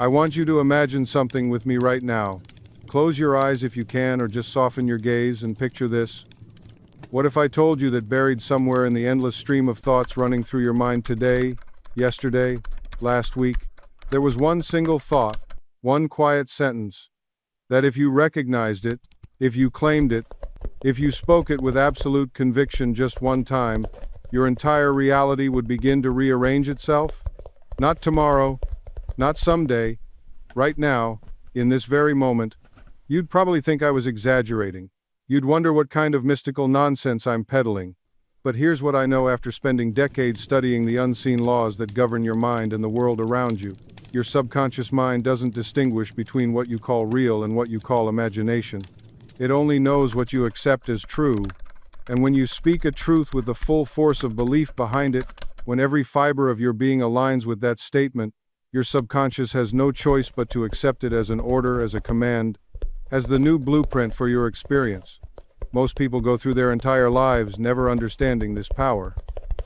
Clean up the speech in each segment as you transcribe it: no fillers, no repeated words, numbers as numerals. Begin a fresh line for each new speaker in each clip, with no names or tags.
I want you to imagine something with me right now. Close your eyes if you can, or just soften your gaze and picture this. What if I told you that buried somewhere in the endless stream of thoughts running through your mind today, yesterday, last week, there was one single thought, one quiet sentence, that if you recognized it, if you claimed it, if you spoke it with absolute conviction just one time, your entire reality would begin to rearrange itself? Not tomorrow, not someday, right now, in this very moment. You'd probably think I was exaggerating. You'd wonder what kind of mystical nonsense I'm peddling. But here's what I know after spending decades studying the unseen laws that govern your mind and the world around you. Your subconscious mind doesn't distinguish between what you call real and what you call imagination. It only knows what you accept as true. And when you speak a truth with the full force of belief behind it, when every fiber of your being aligns with that statement, your subconscious has no choice but to accept it as an order, as a command, as the new blueprint for your experience. Most people go through their entire lives never understanding this power.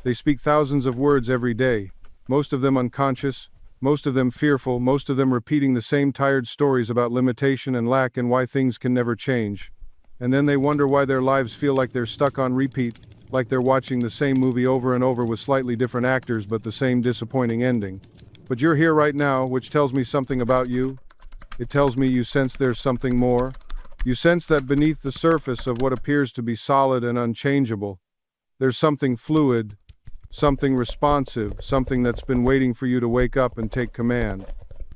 They speak thousands of words every day, most of them unconscious, most of them fearful, most of them repeating the same tired stories about limitation and lack and why things can never change. And then they wonder why their lives feel like they're stuck on repeat, like they're watching the same movie over and over with slightly different actors but the same disappointing ending. But you're here right now, which tells me something about you. It tells me you sense there's something more. You sense that beneath the surface of what appears to be solid and unchangeable, there's something fluid, something responsive, something that's been waiting for you to wake up and take command.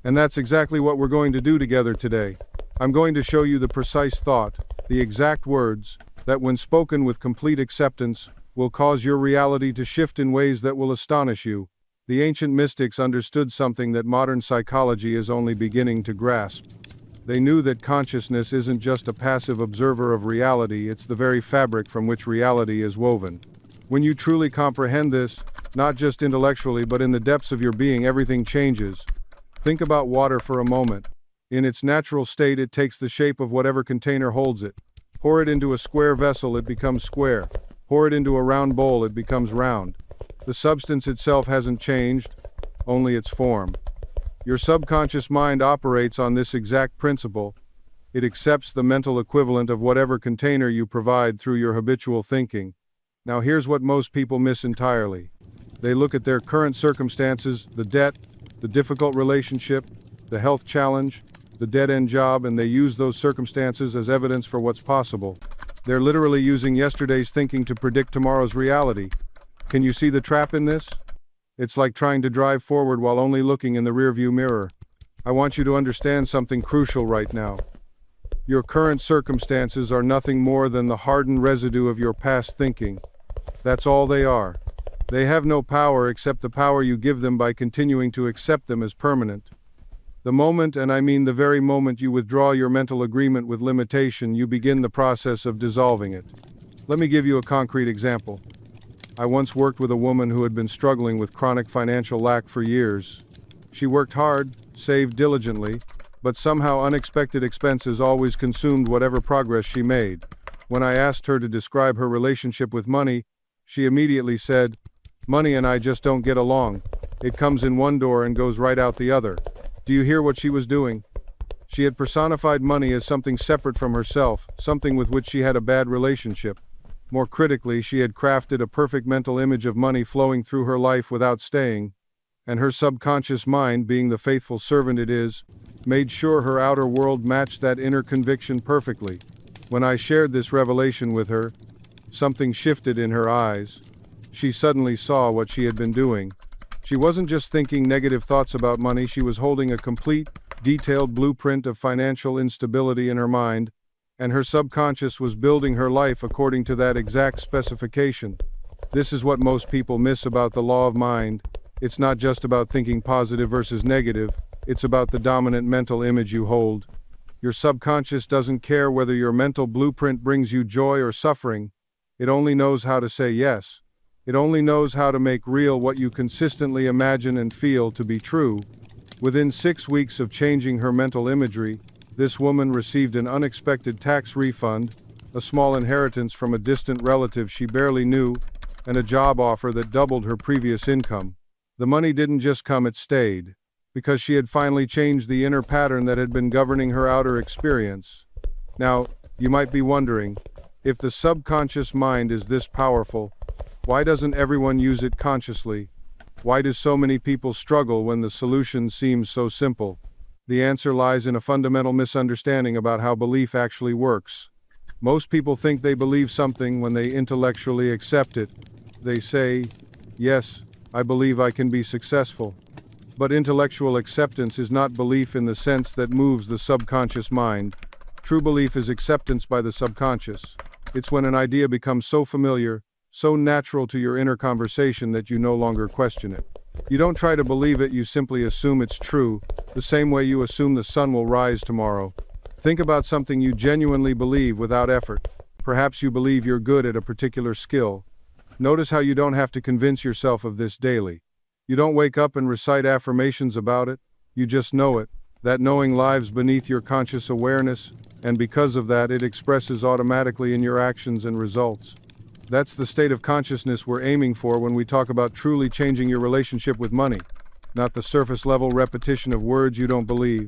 And that's exactly what we're going to do together today. I'm going to show you the precise thought, the exact words, that when spoken with complete acceptance, will cause your reality to shift in ways that will astonish you. The ancient mystics understood something that modern psychology is only beginning to grasp. They knew that consciousness isn't just a passive observer of reality, it's the very fabric from which reality is woven. When you truly comprehend this, not just intellectually but in the depths of your being, everything changes. Think about water for a moment. In its natural state, it takes the shape of whatever container holds it. Pour it into a square vessel, it becomes square. Pour it into a round bowl, it becomes round. The substance itself hasn't changed, only its form. Your subconscious mind operates on this exact principle. It accepts the mental equivalent of whatever container you provide through your habitual thinking. Now here's what most people miss entirely. They look at their current circumstances, the debt, the difficult relationship, the health challenge, the dead-end job, and they use those circumstances as evidence for what's possible. They're literally using yesterday's thinking to predict tomorrow's reality. Can you see the trap in this? It's like trying to drive forward while only looking in the rearview mirror. I want you to understand something crucial right now. Your current circumstances are nothing more than the hardened residue of your past thinking. That's all they are. They have no power except the power you give them by continuing to accept them as permanent. The moment, and I mean the very moment, you withdraw your mental agreement with limitation, you begin the process of dissolving it. Let me give you a concrete example. I once worked with a woman who had been struggling with chronic financial lack for years. She worked hard, saved diligently, but somehow unexpected expenses always consumed whatever progress she made. When I asked her to describe her relationship with money, she immediately said, "Money and I just don't get along. It comes in one door and goes right out the other." Do you hear what she was doing? She had personified money as something separate from herself, something with which she had a bad relationship. More critically, she had crafted a perfect mental image of money flowing through her life without staying, and her subconscious mind, being the faithful servant it is, made sure her outer world matched that inner conviction perfectly. When I shared this revelation with her, something shifted in her eyes. She suddenly saw what she had been doing. She wasn't just thinking negative thoughts about money, she was holding a complete, detailed blueprint of financial instability in her mind, and her subconscious was building her life according to that exact specification. This is what most people miss about the law of mind. It's not just about thinking positive versus negative, it's about the dominant mental image you hold. Your subconscious doesn't care whether your mental blueprint brings you joy or suffering. It only knows how to say yes. It only knows how to make real what you consistently imagine and feel to be true. Within 6 weeks of changing her mental imagery, this woman received an unexpected tax refund, a small inheritance from a distant relative she barely knew, and a job offer that doubled her previous income. The money didn't just come, it stayed. because she had finally changed the inner pattern that had been governing her outer experience. Now, you might be wondering, if the subconscious mind is this powerful, why doesn't everyone use it consciously? Why do so many people struggle when the solution seems so simple? The answer lies in a fundamental misunderstanding about how belief actually works. Most people think they believe something when they intellectually accept it. They say, "Yes, I believe I can be successful." But intellectual acceptance is not belief in the sense that moves the subconscious mind. True belief is acceptance by the subconscious. It's when an idea becomes so familiar, so natural to your inner conversation that you no longer question it. You don't try to believe it, you simply assume it's true, the same way you assume the sun will rise tomorrow. Think about something you genuinely believe without effort. Perhaps you believe you're good at a particular skill. Notice how you don't have to convince yourself of this daily. You don't wake up and recite affirmations about it, you just know it. That knowing lives beneath your conscious awareness, and because of that it expresses automatically in your actions and results. That's the state of consciousness we're aiming for when we talk about truly changing your relationship with money. Not the surface-level repetition of words you don't believe.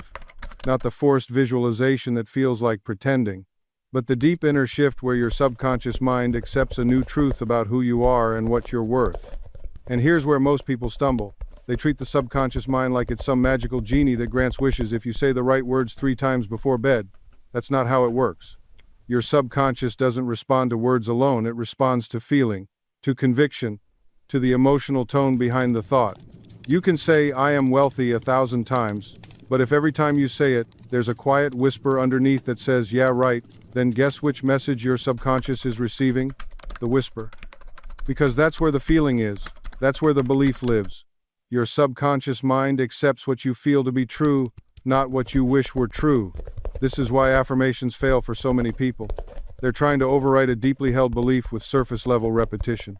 Not the forced visualization that feels like pretending. But the deep inner shift where your subconscious mind accepts a new truth about who you are and what you're worth. And here's where most people stumble. They treat the subconscious mind like it's some magical genie that grants wishes if you say the right words 3 times before bed. That's not how it works. Your subconscious doesn't respond to words alone, it responds to feeling, to conviction, to the emotional tone behind the thought. You can say, "I am wealthy" 1,000 times, but if every time you say it, there's a quiet whisper underneath that says, "Yeah, right," then guess which message your subconscious is receiving? The whisper. Because that's where the feeling is. That's where the belief lives. Your subconscious mind accepts what you feel to be true, not what you wish were true. This is why affirmations fail for so many people. They're trying to overwrite a deeply held belief with surface-level repetition.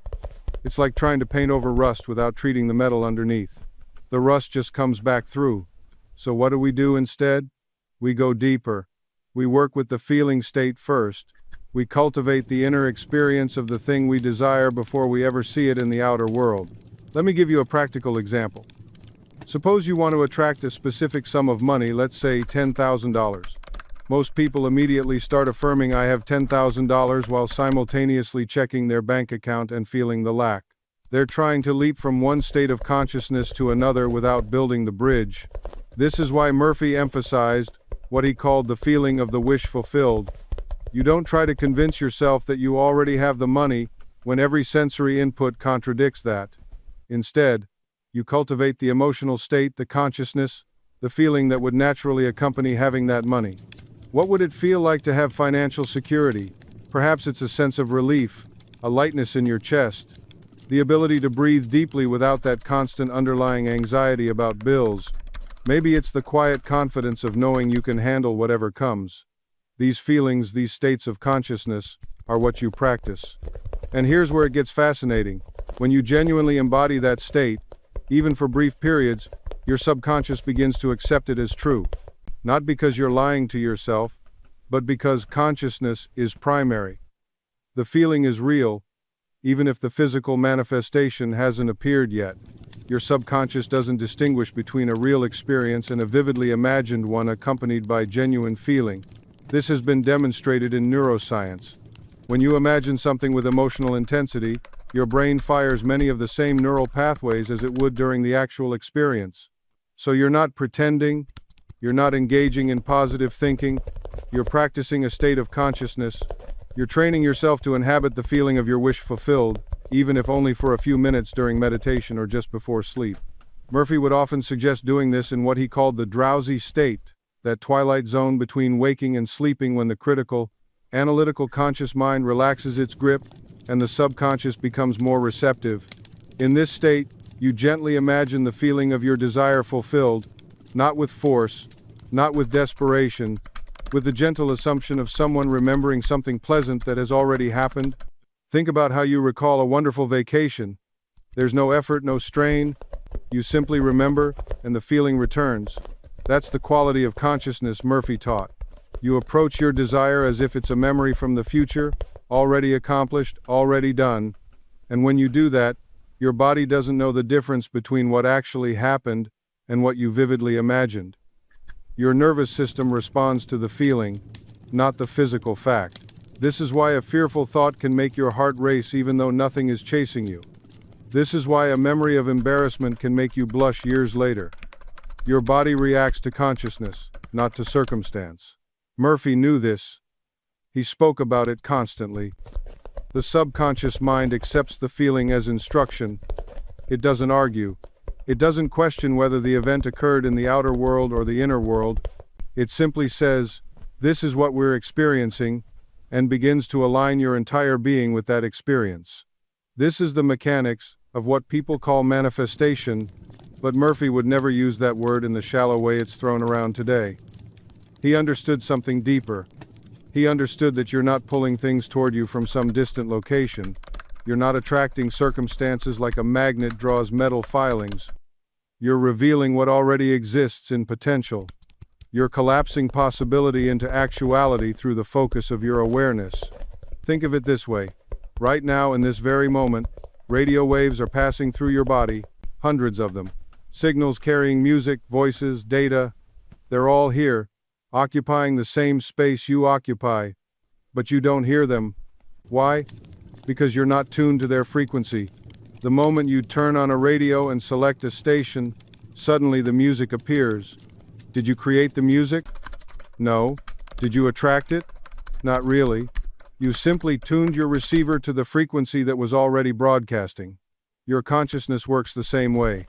It's like trying to paint over rust without treating the metal underneath. The rust just comes back through. So what do we do instead? We go deeper. We work with the feeling state first. We cultivate the inner experience of the thing we desire before we ever see it in the outer world. Let me give you a practical example. Suppose you want to attract a specific sum of money, let's say $10,000. Most people immediately start affirming "I have $10,000" while simultaneously checking their bank account and feeling the lack. They're trying to leap from one state of consciousness to another without building the bridge. This is why Murphy emphasized what he called the feeling of the wish fulfilled. You don't try to convince yourself that you already have the money when every sensory input contradicts that. Instead, you cultivate the emotional state, the consciousness, the feeling that would naturally accompany having that money. What would it feel like to have financial security? Perhaps it's a sense of relief, a lightness in your chest, the ability to breathe deeply without that constant underlying anxiety about bills. Maybe it's the quiet confidence of knowing you can handle whatever comes. These feelings, these states of consciousness, are what you practice. And here's where it gets fascinating. When you genuinely embody that state, even for brief periods, your subconscious begins to accept it as true. Not because you're lying to yourself, but because consciousness is primary. The feeling is real, even if the physical manifestation hasn't appeared yet. Your subconscious doesn't distinguish between a real experience and a vividly imagined one accompanied by genuine feeling. This has been demonstrated in neuroscience. When you imagine something with emotional intensity, your brain fires many of the same neural pathways as it would during the actual experience. So you're not pretending, you're not engaging in positive thinking, you're practicing a state of consciousness. You're training yourself to inhabit the feeling of your wish fulfilled, even if only for a few minutes during meditation or just before sleep. Murphy would often suggest doing this in what he called the drowsy state, that twilight zone between waking and sleeping when the critical, analytical conscious mind relaxes its grip and the subconscious becomes more receptive. In this state, you gently imagine the feeling of your desire fulfilled, not with force, not with desperation, with the gentle assumption of someone remembering something pleasant that has already happened. Think about how you recall a wonderful vacation. There's no effort, no strain. You simply remember, and the feeling returns. That's the quality of consciousness Murphy taught. You approach your desire as if it's a memory from the future, already accomplished, already done. And when you do that, your body doesn't know the difference between what actually happened and what you vividly imagined. Your nervous system responds to the feeling, not the physical fact. This is why a fearful thought can make your heart race even though nothing is chasing you. This is why a memory of embarrassment can make you blush years later. Your body reacts to consciousness, not to circumstance. Murphy knew this. He spoke about it constantly. The subconscious mind accepts the feeling as instruction. It doesn't argue. It doesn't question whether the event occurred in the outer world or the inner world. It simply says, "This is what we're experiencing," and begins to align your entire being with that experience. This is the mechanics of what people call manifestation, but Murphy would never use that word in the shallow way it's thrown around today. He understood something deeper. He understood that you're not pulling things toward you from some distant location. You're not attracting circumstances like a magnet draws metal filings. You're revealing what already exists in potential. You're collapsing possibility into actuality through the focus of your awareness. Think of it this way. Right now, in this very moment, radio waves are passing through your body, hundreds of them. Signals carrying music, voices, data. They're all here, occupying the same space you occupy, but you don't hear them. Why? Because you're not tuned to their frequency. The moment you turn on a radio and select a station, suddenly the music appears. Did you create the music? No. Did you attract it? Not really. You simply tuned your receiver to the frequency that was already broadcasting. Your consciousness works the same way.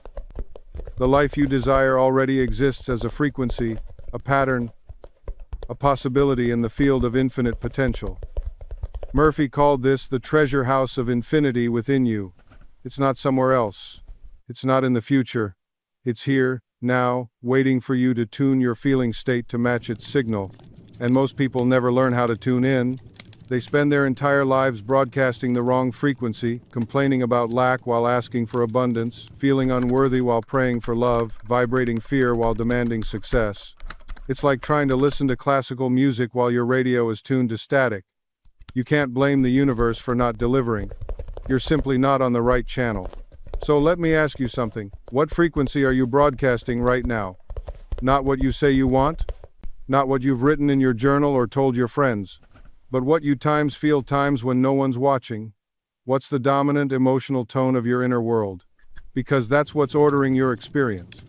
The life you desire already exists as a frequency, a pattern, a possibility in the field of infinite potential. Murphy called this the treasure house of infinity within you. It's not somewhere else. It's not in the future. It's here, now, waiting for you to tune your feeling state to match its signal. And most people never learn how to tune in. They spend their entire lives broadcasting the wrong frequency, complaining about lack while asking for abundance, feeling unworthy while praying for love, vibrating fear while demanding success. It's like trying to listen to classical music while your radio is tuned to static. You can't blame the universe for not delivering. You're simply not on the right channel. So let me ask you something. What frequency are you broadcasting right now? Not what you say you want? Not what you've written in your journal or told your friends? But what you times feel times when no one's watching? What's the dominant emotional tone of your inner world? Because that's what's ordering your experience.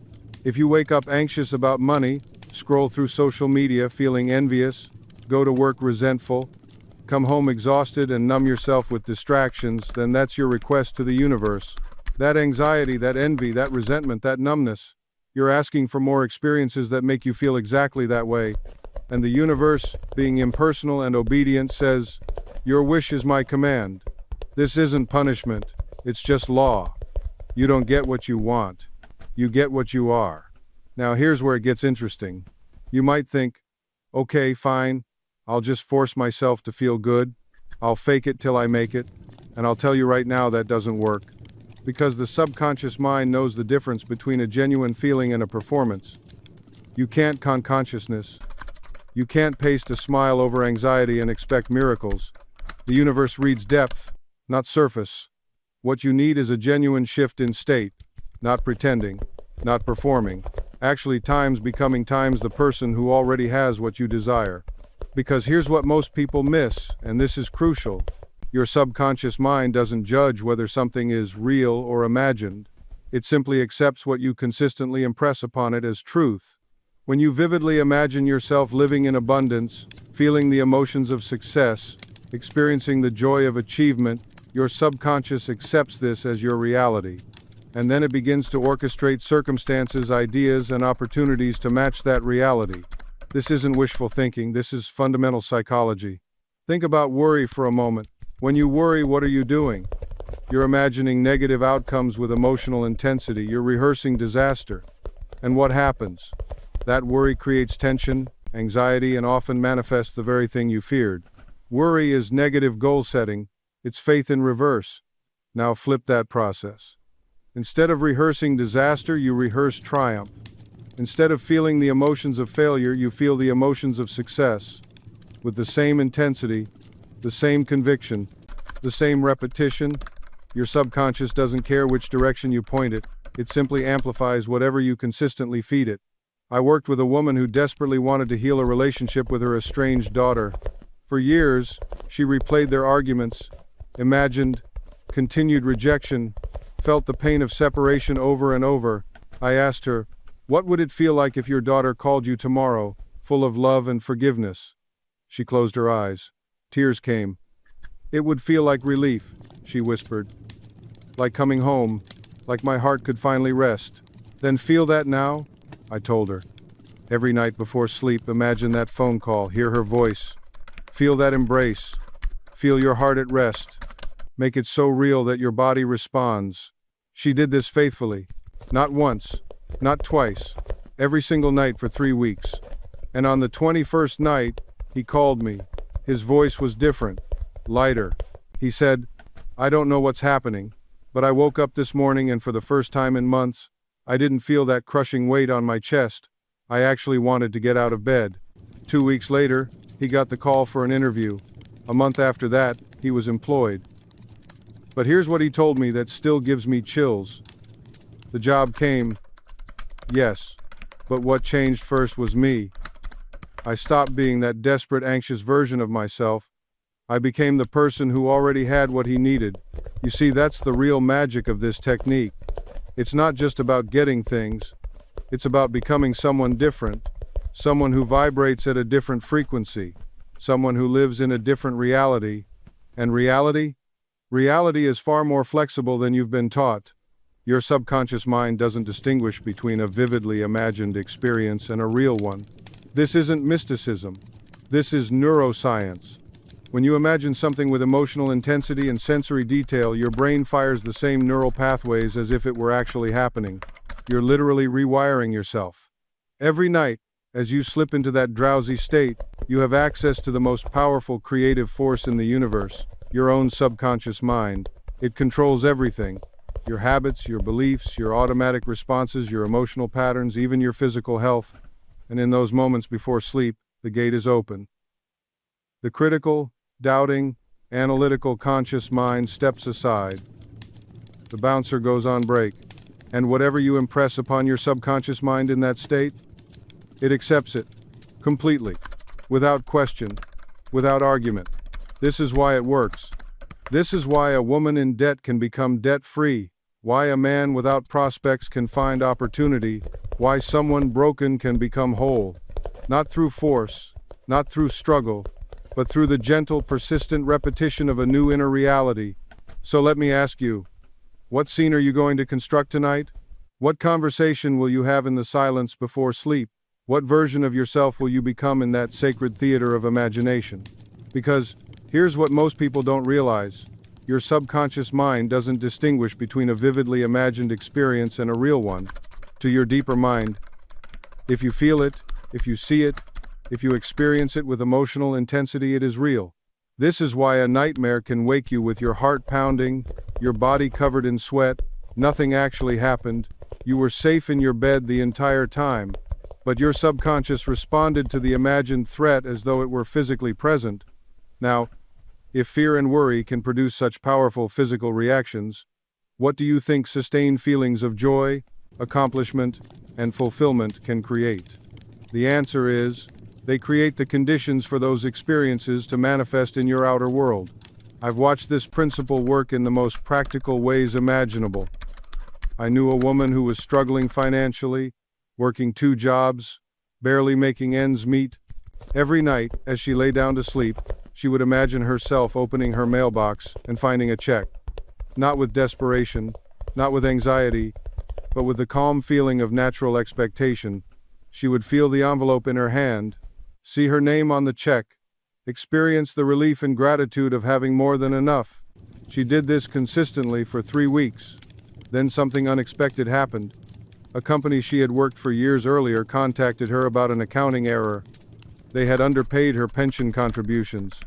If you wake up anxious about money, scroll through social media feeling envious, go to work resentful, come home exhausted and numb yourself with distractions, then that's your request to the universe. That anxiety, that envy, that resentment, that numbness, you're asking for more experiences that make you feel exactly that way. And the universe, being impersonal and obedient, says, "Your wish is my command." This isn't punishment, it's just law. You don't get what you want. You get what you are. Now here's where it gets interesting. You might think, okay, fine, I'll just force myself to feel good. I'll fake it till I make it. And I'll tell you right now that doesn't work. Because the subconscious mind knows the difference between a genuine feeling and a performance. You can't con consciousness. You can't paste a smile over anxiety and expect miracles. The universe reads depth, not surface. What you need is a genuine shift in state, not pretending, not performing. Actually, times becoming times the person who already has what you desire. Because here's what most people miss, and this is crucial. Your subconscious mind doesn't judge whether something is real or imagined. It simply accepts what you consistently impress upon it as truth. When you vividly imagine yourself living in abundance, feeling the emotions of success, experiencing the joy of achievement, your subconscious accepts this as your reality. And then it begins to orchestrate circumstances, ideas, and opportunities to match that reality. This isn't wishful thinking, this is fundamental psychology. Think about worry for a moment. When you worry, what are you doing? You're imagining negative outcomes with emotional intensity. You're rehearsing disaster. And what happens? That worry creates tension, anxiety, and often manifests the very thing you feared. Worry is negative goal setting. It's faith in reverse. Now flip that process. Instead of rehearsing disaster, you rehearse triumph. Instead of feeling the emotions of failure, you feel the emotions of success. With the same intensity, the same conviction, the same repetition, your subconscious doesn't care which direction you point it. It simply amplifies whatever you consistently feed it. I worked with a woman who desperately wanted to heal a relationship with her estranged daughter. For years, she replayed their arguments, imagined continued rejection, felt the pain of separation over and over. I asked her, "What would it feel like if your daughter called you tomorrow, full of love and forgiveness?" She closed her eyes. Tears came. "It would feel like relief," she whispered. "Like coming home, like my heart could finally rest." "Then feel that now?" I told her. "Every night before sleep, imagine that phone call, hear her voice. Feel that embrace. Feel your heart at rest. Make it so real that your body responds." She did this faithfully. Not once, not twice, every single night for 3 weeks. And on the 21st night, he called me. His voice was different, lighter. He said, "I don't know what's happening, but I woke up this morning and for the first time in months, I didn't feel that crushing weight on my chest. I actually wanted to get out of bed." 2 weeks later, he got the call for an interview. A month after that, he was employed. But here's what he told me that still gives me chills. The job came, yes, but what changed first was me. I stopped being that desperate, anxious version of myself. I became the person who already had what he needed. You see, that's the real magic of this technique. It's not just about getting things. It's about becoming someone different, someone who vibrates at a different frequency, someone who lives in a different reality. And reality? Reality is far more flexible than you've been taught. Your subconscious mind doesn't distinguish between a vividly imagined experience and a real one. This isn't mysticism. This is neuroscience. When you imagine something with emotional intensity and sensory detail, your brain fires the same neural pathways as if it were actually happening. You're literally rewiring yourself. Every night, as you slip into that drowsy state, you have access to the most powerful creative force in the universe, your own subconscious mind. It controls everything. Your habits, your beliefs, your automatic responses, your emotional patterns, even your physical health. And in those moments before sleep, the gate is open. The critical, doubting, analytical conscious mind steps aside. The bouncer goes on break. And whatever you impress upon your subconscious mind in that state, it accepts it, completely, without question, without argument. This is why it works. This is why a woman in debt can become debt-free, why a man without prospects can find opportunity, why someone broken can become whole. Not through force, not through struggle, but through the gentle, persistent repetition of a new inner reality. So let me ask you, what scene are you going to construct tonight? What conversation will you have in the silence before sleep? What version of yourself will you become in that sacred theater of imagination? Because here's what most people don't realize. Your subconscious mind doesn't distinguish between a vividly imagined experience and a real one. To your deeper mind, if you feel it, if you see it, if you experience it with emotional intensity, it is real. This is why a nightmare can wake you with your heart pounding, your body covered in sweat. Nothing actually happened. You were safe in your bed the entire time, but your subconscious responded to the imagined threat as though it were physically present. Now, if fear and worry can produce such powerful physical reactions, what do you think sustained feelings of joy, accomplishment, and fulfillment can create? The answer is, they create the conditions for those experiences to manifest in your outer world. I've watched this principle work in the most practical ways imaginable. I knew a woman who was struggling financially, working 2 jobs, barely making ends meet. Every night, as she lay down to sleep, she would imagine herself opening her mailbox and finding a check. Not with desperation, not with anxiety, but with the calm feeling of natural expectation. She would feel the envelope in her hand, see her name on the check, experience the relief and gratitude of having more than enough. She did this consistently for 3 weeks. Then something unexpected happened. A company she had worked for years earlier contacted her about an accounting error. They had underpaid her pension contributions.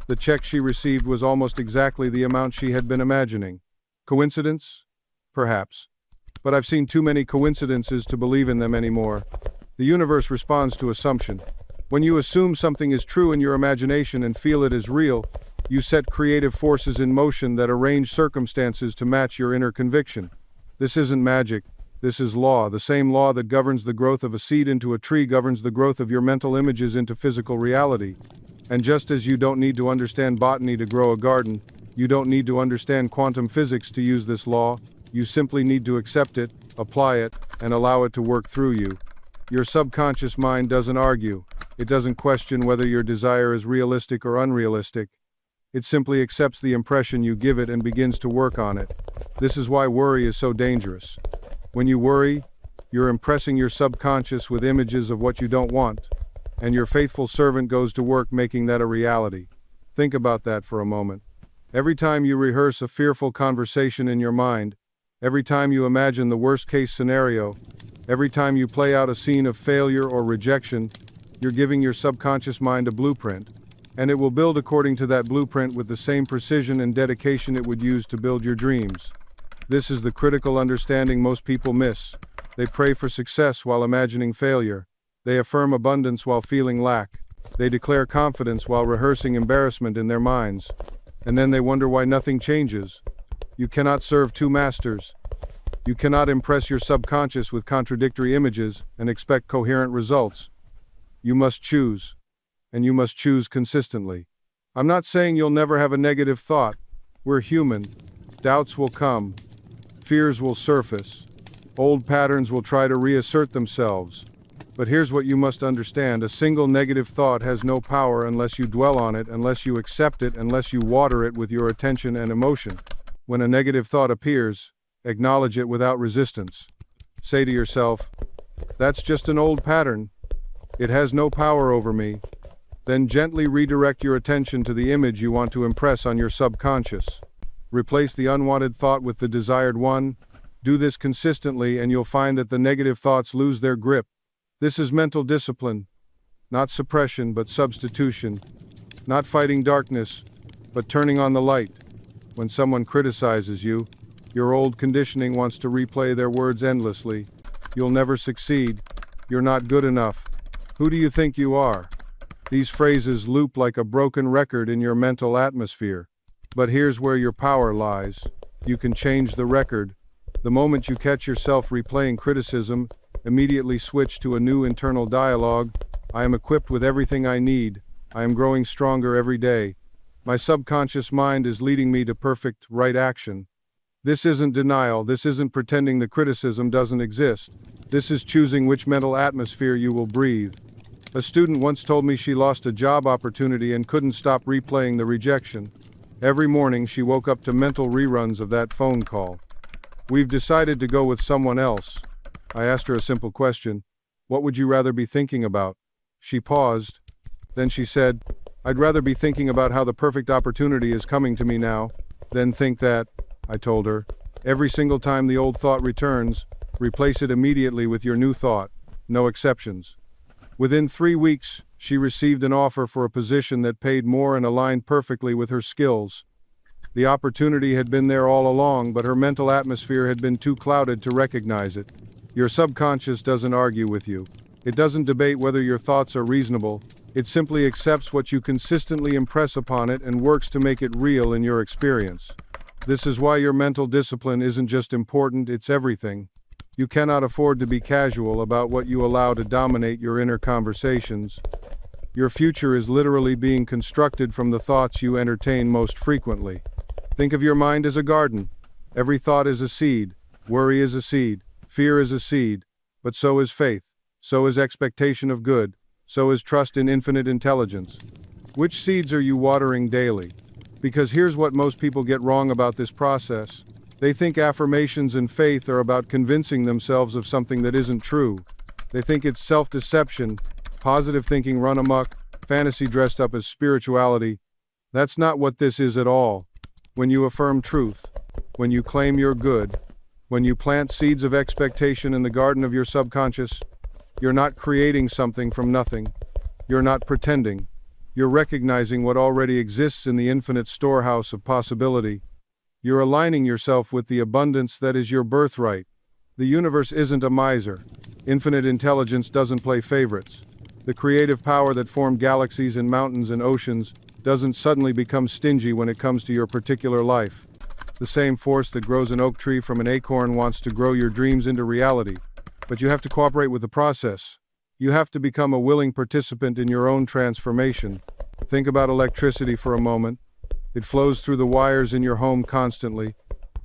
The check she received was almost exactly the amount she had been imagining. Coincidence? Perhaps. But I've seen too many coincidences to believe in them anymore. The universe responds to assumption. When you assume something is true in your imagination and feel it is real, you set creative forces in motion that arrange circumstances to match your inner conviction. This isn't magic. This is law. The same law that governs the growth of a seed into a tree governs the growth of your mental images into physical reality. And just as you don't need to understand botany to grow a garden, you don't need to understand quantum physics to use this law. You simply need to accept it, apply it, and allow it to work through you. Your subconscious mind doesn't argue. It doesn't question whether your desire is realistic or unrealistic. It simply accepts the impression you give it and begins to work on it. This is why worry is so dangerous. When you worry, you're impressing your subconscious with images of what you don't want, and your faithful servant goes to work making that a reality. Think about that for a moment. Every time you rehearse a fearful conversation in your mind, every time you imagine the worst-case scenario, every time you play out a scene of failure or rejection, you're giving your subconscious mind a blueprint, and it will build according to that blueprint with the same precision and dedication it would use to build your dreams. This is the critical understanding most people miss. They pray for success while imagining failure. They affirm abundance while feeling lack. They declare confidence while rehearsing embarrassment in their minds. And then they wonder why nothing changes. You cannot serve two masters. You cannot impress your subconscious with contradictory images and expect coherent results. You must choose. And you must choose consistently. I'm not saying you'll never have a negative thought. We're human. Doubts will come. Fears will surface. Old patterns will try to reassert themselves. But here's what you must understand. A single negative thought has no power unless you dwell on it, unless you accept it, unless you water it with your attention and emotion. When a negative thought appears, acknowledge it without resistance. Say to yourself, "That's just an old pattern. It has no power over me." Then gently redirect your attention to the image you want to impress on your subconscious. Replace the unwanted thought with the desired one. Do this consistently and you'll find that the negative thoughts lose their grip. This is mental discipline. Not suppression, but substitution. Not fighting darkness, but turning on the light. When someone criticizes you, your old conditioning wants to replay their words endlessly. You'll never succeed. You're not good enough. Who do you think you are? These phrases loop like a broken record in your mental atmosphere. But here's where your power lies. You can change the record. The moment you catch yourself replaying criticism, immediately switch to a new internal dialogue. I am equipped with everything I need. I am growing stronger every day. My subconscious mind is leading me to perfect, right action. This isn't denial. This isn't pretending the criticism doesn't exist. This is choosing which mental atmosphere you will breathe. A student once told me she lost a job opportunity and couldn't stop replaying the rejection. Every morning she woke up to mental reruns of that phone call. We've decided to go with someone else. I asked her a simple question. What would you rather be thinking about? She paused. Then she said, I'd rather be thinking about how the perfect opportunity is coming to me now. Then think that, I told her. Every single time the old thought returns, replace it immediately with your new thought. No exceptions. Within 3 weeks, she received an offer for a position that paid more and aligned perfectly with her skills. The opportunity had been there all along, but her mental atmosphere had been too clouded to recognize it. Your subconscious doesn't argue with you. It doesn't debate whether your thoughts are reasonable. It simply accepts what you consistently impress upon it and works to make it real in your experience. This is why your mental discipline isn't just important, it's everything. You cannot afford to be casual about what you allow to dominate your inner conversations. Your future is literally being constructed from the thoughts you entertain most frequently. Think of your mind as a garden. Every thought is a seed. Worry is a seed. Fear is a seed. But so is faith. So is expectation of good. So is trust in infinite intelligence. Which seeds are you watering daily? Because here's what most people get wrong about this process. They think affirmations and faith are about convincing themselves of something that isn't true. They think it's self-deception, positive thinking run amok, fantasy dressed up as spirituality. That's not what this is at all. When you affirm truth, when you claim you're good, when you plant seeds of expectation in the garden of your subconscious, you're not creating something from nothing. You're not pretending. You're recognizing what already exists in the infinite storehouse of possibility. You're aligning yourself with the abundance that is your birthright. The universe isn't a miser. Infinite intelligence doesn't play favorites. The creative power that formed galaxies and mountains and oceans doesn't suddenly become stingy when it comes to your particular life. The same force that grows an oak tree from an acorn wants to grow your dreams into reality. But you have to cooperate with the process. You have to become a willing participant in your own transformation. Think about electricity for a moment. It flows through the wires in your home constantly.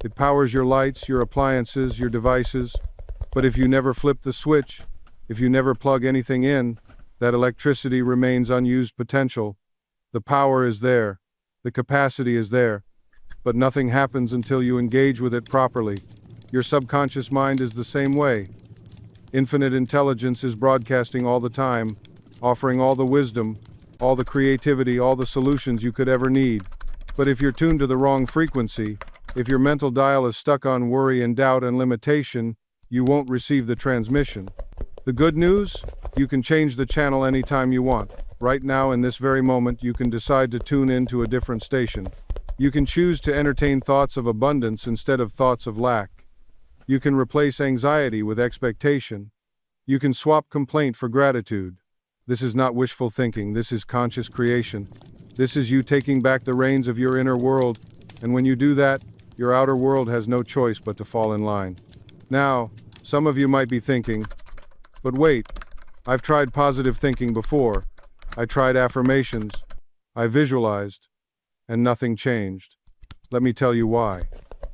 It powers your lights, your appliances, your devices. But if you never flip the switch, if you never plug anything in, that electricity remains unused potential. The power is there. The capacity is there. But nothing happens until you engage with it properly. Your subconscious mind is the same way. Infinite intelligence is broadcasting all the time, offering all the wisdom, all the creativity, all the solutions you could ever need. But if you're tuned to the wrong frequency, if your mental dial is stuck on worry and doubt and limitation, you won't receive the transmission. The good news? You can change the channel anytime you want. Right now, in this very moment, you can decide to tune in to a different station. You can choose to entertain thoughts of abundance instead of thoughts of lack. You can replace anxiety with expectation. You can swap complaint for gratitude. This is not wishful thinking, this is conscious creation. This is you taking back the reins of your inner world, and when you do that, your outer world has no choice but to fall in line. Now, some of you might be thinking, but wait, I've tried positive thinking before. I tried affirmations. I visualized. And nothing changed. Let me tell you why.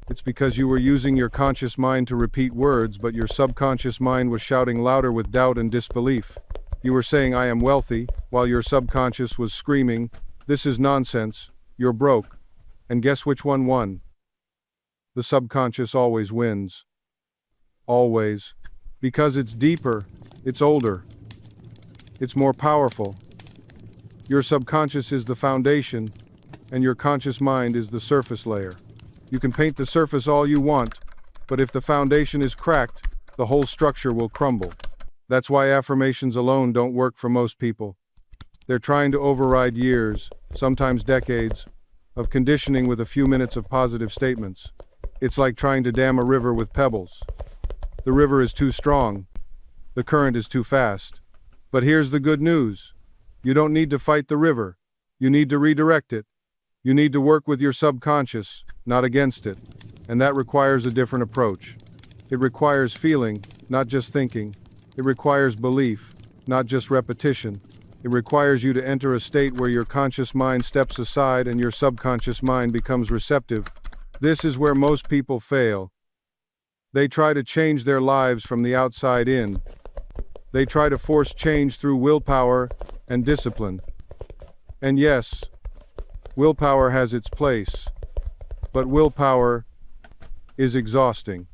It's because you were using your conscious mind to repeat words, but your subconscious mind was shouting louder with doubt and disbelief. You were saying, I am wealthy, while your subconscious was screaming, this is nonsense, you're broke. And guess which one won? The subconscious always wins. Always. Because it's deeper, it's older, it's more powerful. Your subconscious is the foundation, and your conscious mind is the surface layer. You can paint the surface all you want, but if the foundation is cracked, the whole structure will crumble. That's why affirmations alone don't work for most people. They're trying to override years, sometimes decades, of conditioning with a few minutes of positive statements. It's like trying to dam a river with pebbles. The river is too strong. The current is too fast. But here's the good news. You don't need to fight the river. You need to redirect it. You need to work with your subconscious, not against it. And that requires a different approach. It requires feeling, not just thinking. It requires belief, not just repetition. It requires you to enter a state where your conscious mind steps aside and your subconscious mind becomes receptive. This is where most people fail. They try to change their lives from the outside in. They try to force change through willpower and discipline. And yes, willpower has its place. But willpower is exhausting.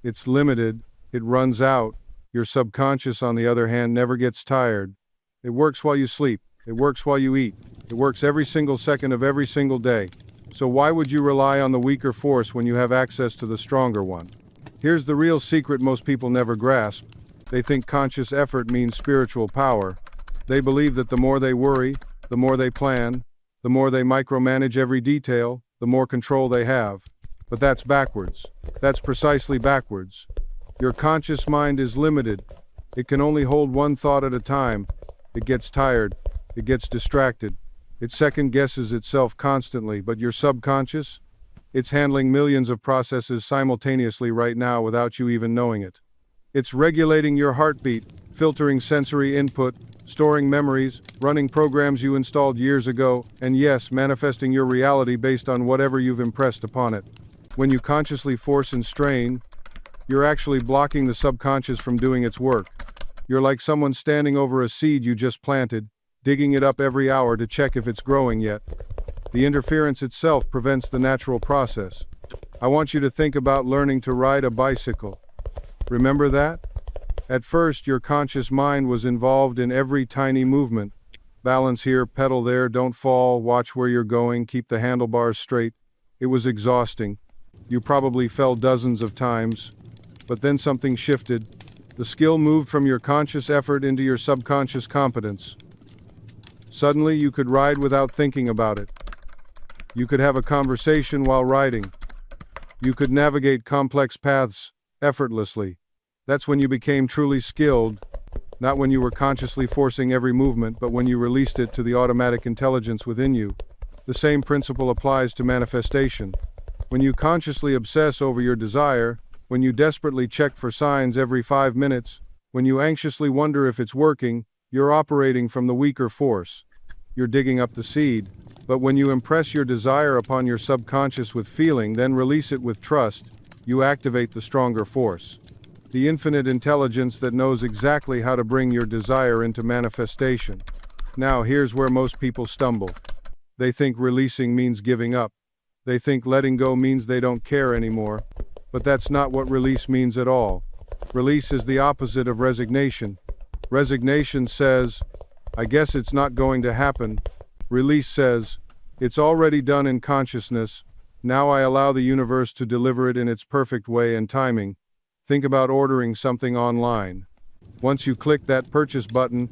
It's limited. It runs out. Your subconscious, on the other hand, never gets tired. It works while you sleep. It works while you eat. It works every single second of every single day. So why would you rely on the weaker force when you have access to the stronger one? Here's the real secret most people never grasp. They think conscious effort means spiritual power. They believe that the more they worry, the more they plan, the more they micromanage every detail, the more control they have. But that's backwards. That's precisely backwards. Your conscious mind is limited. It can only hold one thought at a time. It gets tired. It gets distracted. It second guesses itself constantly, but your subconscious? It's handling millions of processes simultaneously right now without you even knowing it. It's regulating your heartbeat, filtering sensory input, storing memories, running programs you installed years ago, and yes, manifesting your reality based on whatever you've impressed upon it. When you consciously force and strain, you're actually blocking the subconscious from doing its work. You're like someone standing over a seed you just planted, digging it up every hour to check if it's growing yet. The interference itself prevents the natural process. I want you to think about learning to ride a bicycle. Remember that? At first, your conscious mind was involved in every tiny movement. Balance here, pedal there, don't fall, watch where you're going, keep the handlebars straight. It was exhausting. You probably fell dozens of times. But then something shifted. The skill moved from your conscious effort into your subconscious competence. Suddenly, you could ride without thinking about it. You could have a conversation while riding. You could navigate complex paths effortlessly. That's when you became truly skilled, not when you were consciously forcing every movement, but when you released it to the automatic intelligence within you. The same principle applies to manifestation. When you consciously obsess over your desire, when you desperately check for signs every 5 minutes, when you anxiously wonder if it's working, you're operating from the weaker force. You're digging up the seed. But when you impress your desire upon your subconscious with feeling, then release it with trust, you activate the stronger force. The infinite intelligence that knows exactly how to bring your desire into manifestation. Now, here's where most people stumble. They think releasing means giving up. They think letting go means they don't care anymore. But that's not what release means at all. Release is the opposite of resignation. Resignation says, I guess it's not going to happen. Release says, it's already done in consciousness. Now I allow the universe to deliver it in its perfect way and timing. Think about ordering something online. Once you click that purchase button,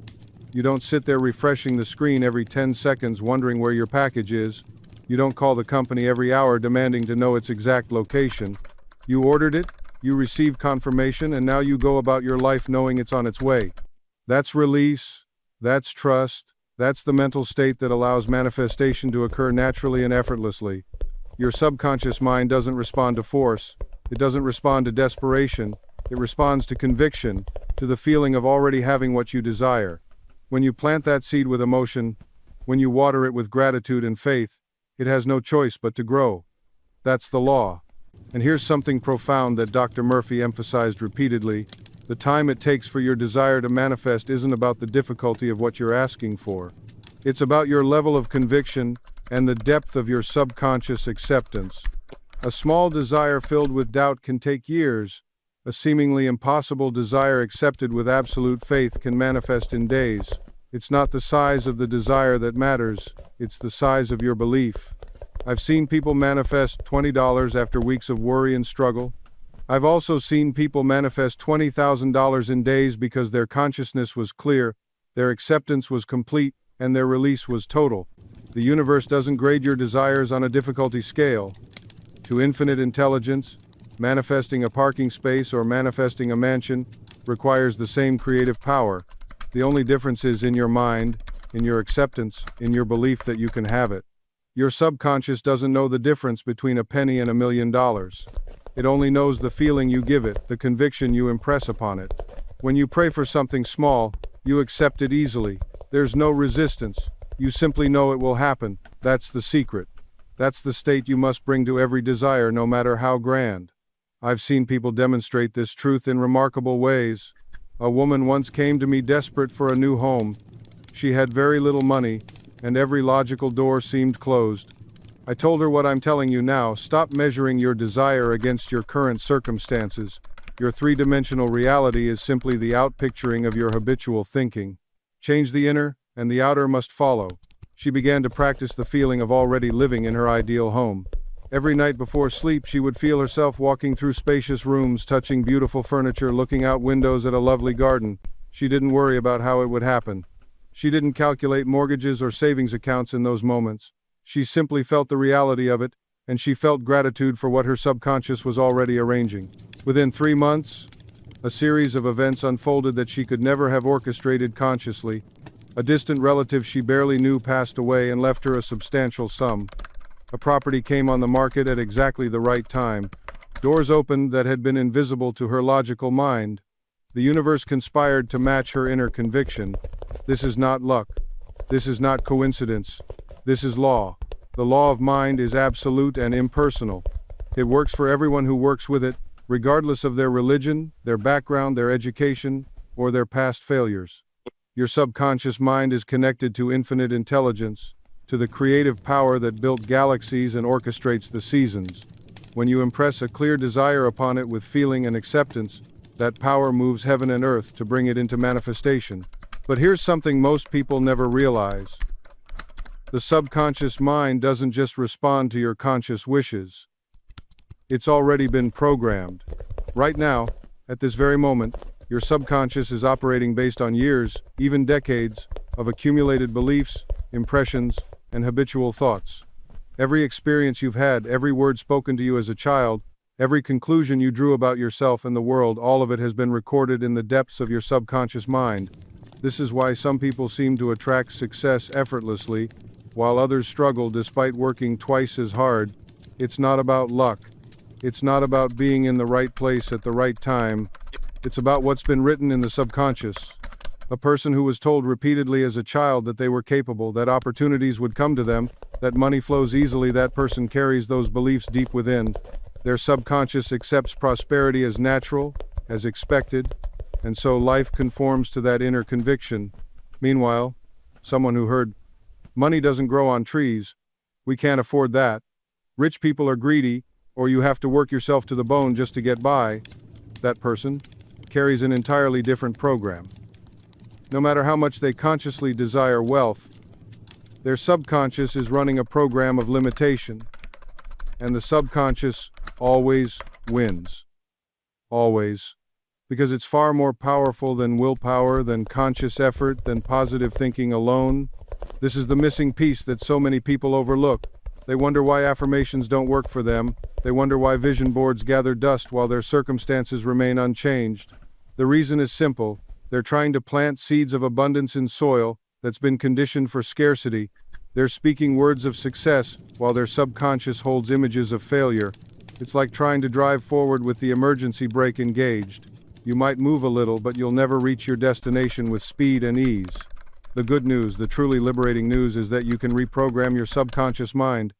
you don't sit there refreshing the screen every 10 seconds wondering where your package is. You don't call the company every hour demanding to know its exact location. You ordered it, you received confirmation, and now you go about your life knowing it's on its way. That's release, that's trust, that's the mental state that allows manifestation to occur naturally and effortlessly. Your subconscious mind doesn't respond to force, it doesn't respond to desperation, it responds to conviction, to the feeling of already having what you desire. When you plant that seed with emotion, when you water it with gratitude and faith, it has no choice but to grow. That's the law. And here's something profound that Dr. Murphy emphasized repeatedly. The time it takes for your desire to manifest isn't about the difficulty of what you're asking for. It's about your level of conviction and the depth of your subconscious acceptance. A small desire filled with doubt can take years. A seemingly impossible desire accepted with absolute faith can manifest in days. It's not the size of the desire that matters, it's the size of your belief. I've seen people manifest $20 after weeks of worry and struggle. I've also seen people manifest $20,000 in days because their consciousness was clear, their acceptance was complete, and their release was total. The universe doesn't grade your desires on a difficulty scale. To infinite intelligence, manifesting a parking space or manifesting a mansion requires the same creative power. The only difference is in your mind, in your acceptance, in your belief that you can have it. Your subconscious doesn't know the difference between a penny and $1 million. It only knows the feeling you give it, the conviction you impress upon it. When you pray for something small, you accept it easily. There's no resistance. You simply know it will happen. That's the secret. That's the state you must bring to every desire, no matter how grand. I've seen people demonstrate this truth in remarkable ways. A woman once came to me desperate for a new home. She had very little money, and every logical door seemed closed. I told her what I'm telling you now: stop measuring your desire against your current circumstances. Your three-dimensional reality is simply the outpicturing of your habitual thinking. Change the inner, and the outer must follow. She began to practice the feeling of already living in her ideal home. Every night before sleep, she would feel herself walking through spacious rooms, touching beautiful furniture, looking out windows at a lovely garden. She didn't worry about how it would happen. She didn't calculate mortgages or savings accounts in those moments. She simply felt the reality of it, and she felt gratitude for what her subconscious was already arranging. Within 3 months, a series of events unfolded that she could never have orchestrated consciously. A distant relative she barely knew passed away and left her a substantial sum. A property came on the market at exactly the right time. Doors opened that had been invisible to her logical mind. The universe conspired to match her inner conviction. This is not luck. This is not coincidence. This is law. The law of mind is absolute and impersonal. It works for everyone who works with it, regardless of their religion, their background, their education, or their past failures. Your subconscious mind is connected to infinite intelligence, to the creative power that built galaxies and orchestrates the seasons. When you impress a clear desire upon it with feeling and acceptance, that power moves heaven and earth to bring it into manifestation. But here's something most people never realize. The subconscious mind doesn't just respond to your conscious wishes. It's already been programmed. Right now, at this very moment, your subconscious is operating based on years, even decades, of accumulated beliefs, impressions, and habitual thoughts. Every experience you've had, every word spoken to you as a child, every conclusion you drew about yourself and the world, all of it has been recorded in the depths of your subconscious mind. This is why some people seem to attract success effortlessly, while others struggle despite working twice as hard. It's not about luck. It's not about being in the right place at the right time. It's about what's been written in the subconscious. A person who was told repeatedly as a child that they were capable, that opportunities would come to them, that money flows easily, that person carries those beliefs deep within. Their subconscious accepts prosperity as natural, as expected, and so life conforms to that inner conviction. Meanwhile, someone who heard, "Money doesn't grow on trees. We can't afford that. Rich people are greedy, or you have to work yourself to the bone just to get by," that person carries an entirely different program. No matter how much they consciously desire wealth, their subconscious is running a program of limitation. And the subconscious always wins. Always. Because it's far more powerful than willpower, than conscious effort, than positive thinking alone. This is the missing piece that so many people overlook. They wonder why affirmations don't work for them. They wonder why vision boards gather dust while their circumstances remain unchanged. The reason is simple. They're trying to plant seeds of abundance in soil that's been conditioned for scarcity. They're speaking words of success while their subconscious holds images of failure. It's like trying to drive forward with the emergency brake engaged. You might move a little, but you'll never reach your destination with speed and ease. The good news, the truly liberating news, is that you can reprogram your subconscious mind.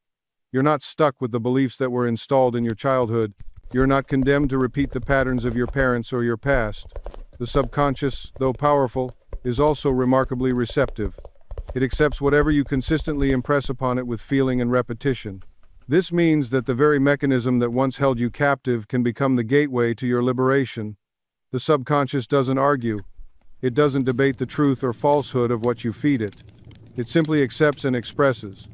You're not stuck with the beliefs that were installed in your childhood. You're not condemned to repeat the patterns of your parents or your past. The subconscious, though powerful, is also remarkably receptive. It accepts whatever you consistently impress upon it with feeling and repetition. This means that the very mechanism that once held you captive can become the gateway to your liberation. The subconscious doesn't argue. It doesn't debate the truth or falsehood of what you feed it. It simply accepts and expresses.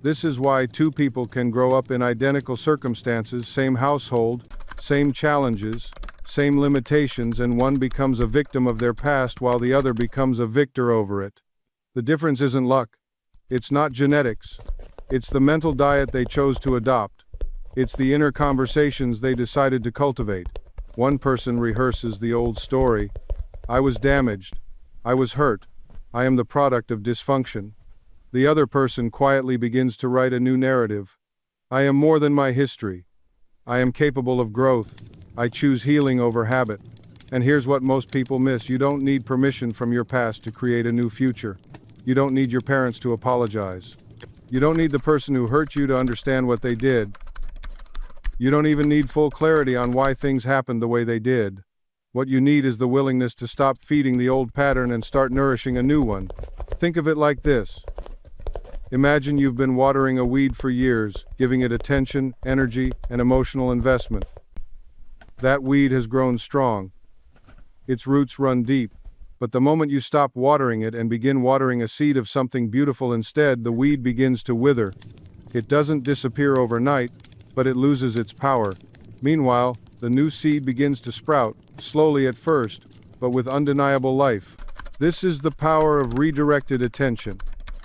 This is why two people can grow up in identical circumstances, same household, same challenges, same limitations, and one becomes a victim of their past while the other becomes a victor over it. The difference isn't luck. It's not genetics. It's the mental diet they chose to adopt. It's the inner conversations they decided to cultivate. One person rehearses the old story. I was damaged. I was hurt. I am the product of dysfunction. The other person quietly begins to write a new narrative. I am more than my history. I am capable of growth. I choose healing over habit. And here's what most people miss. You don't need permission from your past to create a new future. You don't need your parents to apologize. You don't need the person who hurt you to understand what they did. You don't even need full clarity on why things happened the way they did. What you need is the willingness to stop feeding the old pattern and start nourishing a new one. Think of it like this. Imagine you've been watering a weed for years, giving it attention, energy, and emotional investment. That weed has grown strong. Its roots run deep. But the moment you stop watering it and begin watering a seed of something beautiful instead, the weed begins to wither. It doesn't disappear overnight, but it loses its power. Meanwhile, the new seed begins to sprout, slowly at first, but with undeniable life. This is the power of redirected attention.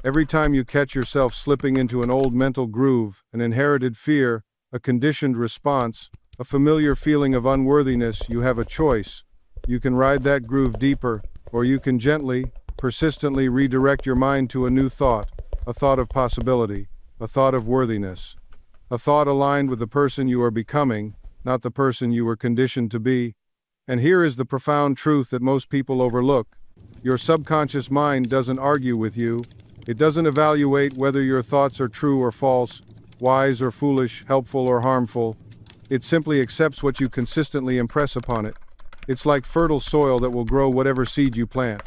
Every time you catch yourself slipping into an old mental groove, an inherited fear, a conditioned response, a familiar feeling of unworthiness, you have a choice. You can ride that groove deeper, or you can gently, persistently redirect your mind to a new thought, a thought of possibility, a thought of worthiness, a thought aligned with the person you are becoming, not the person you were conditioned to be. And here is the profound truth that most people overlook. Your subconscious mind doesn't argue with you. It doesn't evaluate whether your thoughts are true or false, wise or foolish, helpful or harmful. It simply accepts what you consistently impress upon it. It's like fertile soil that will grow whatever seed you plant.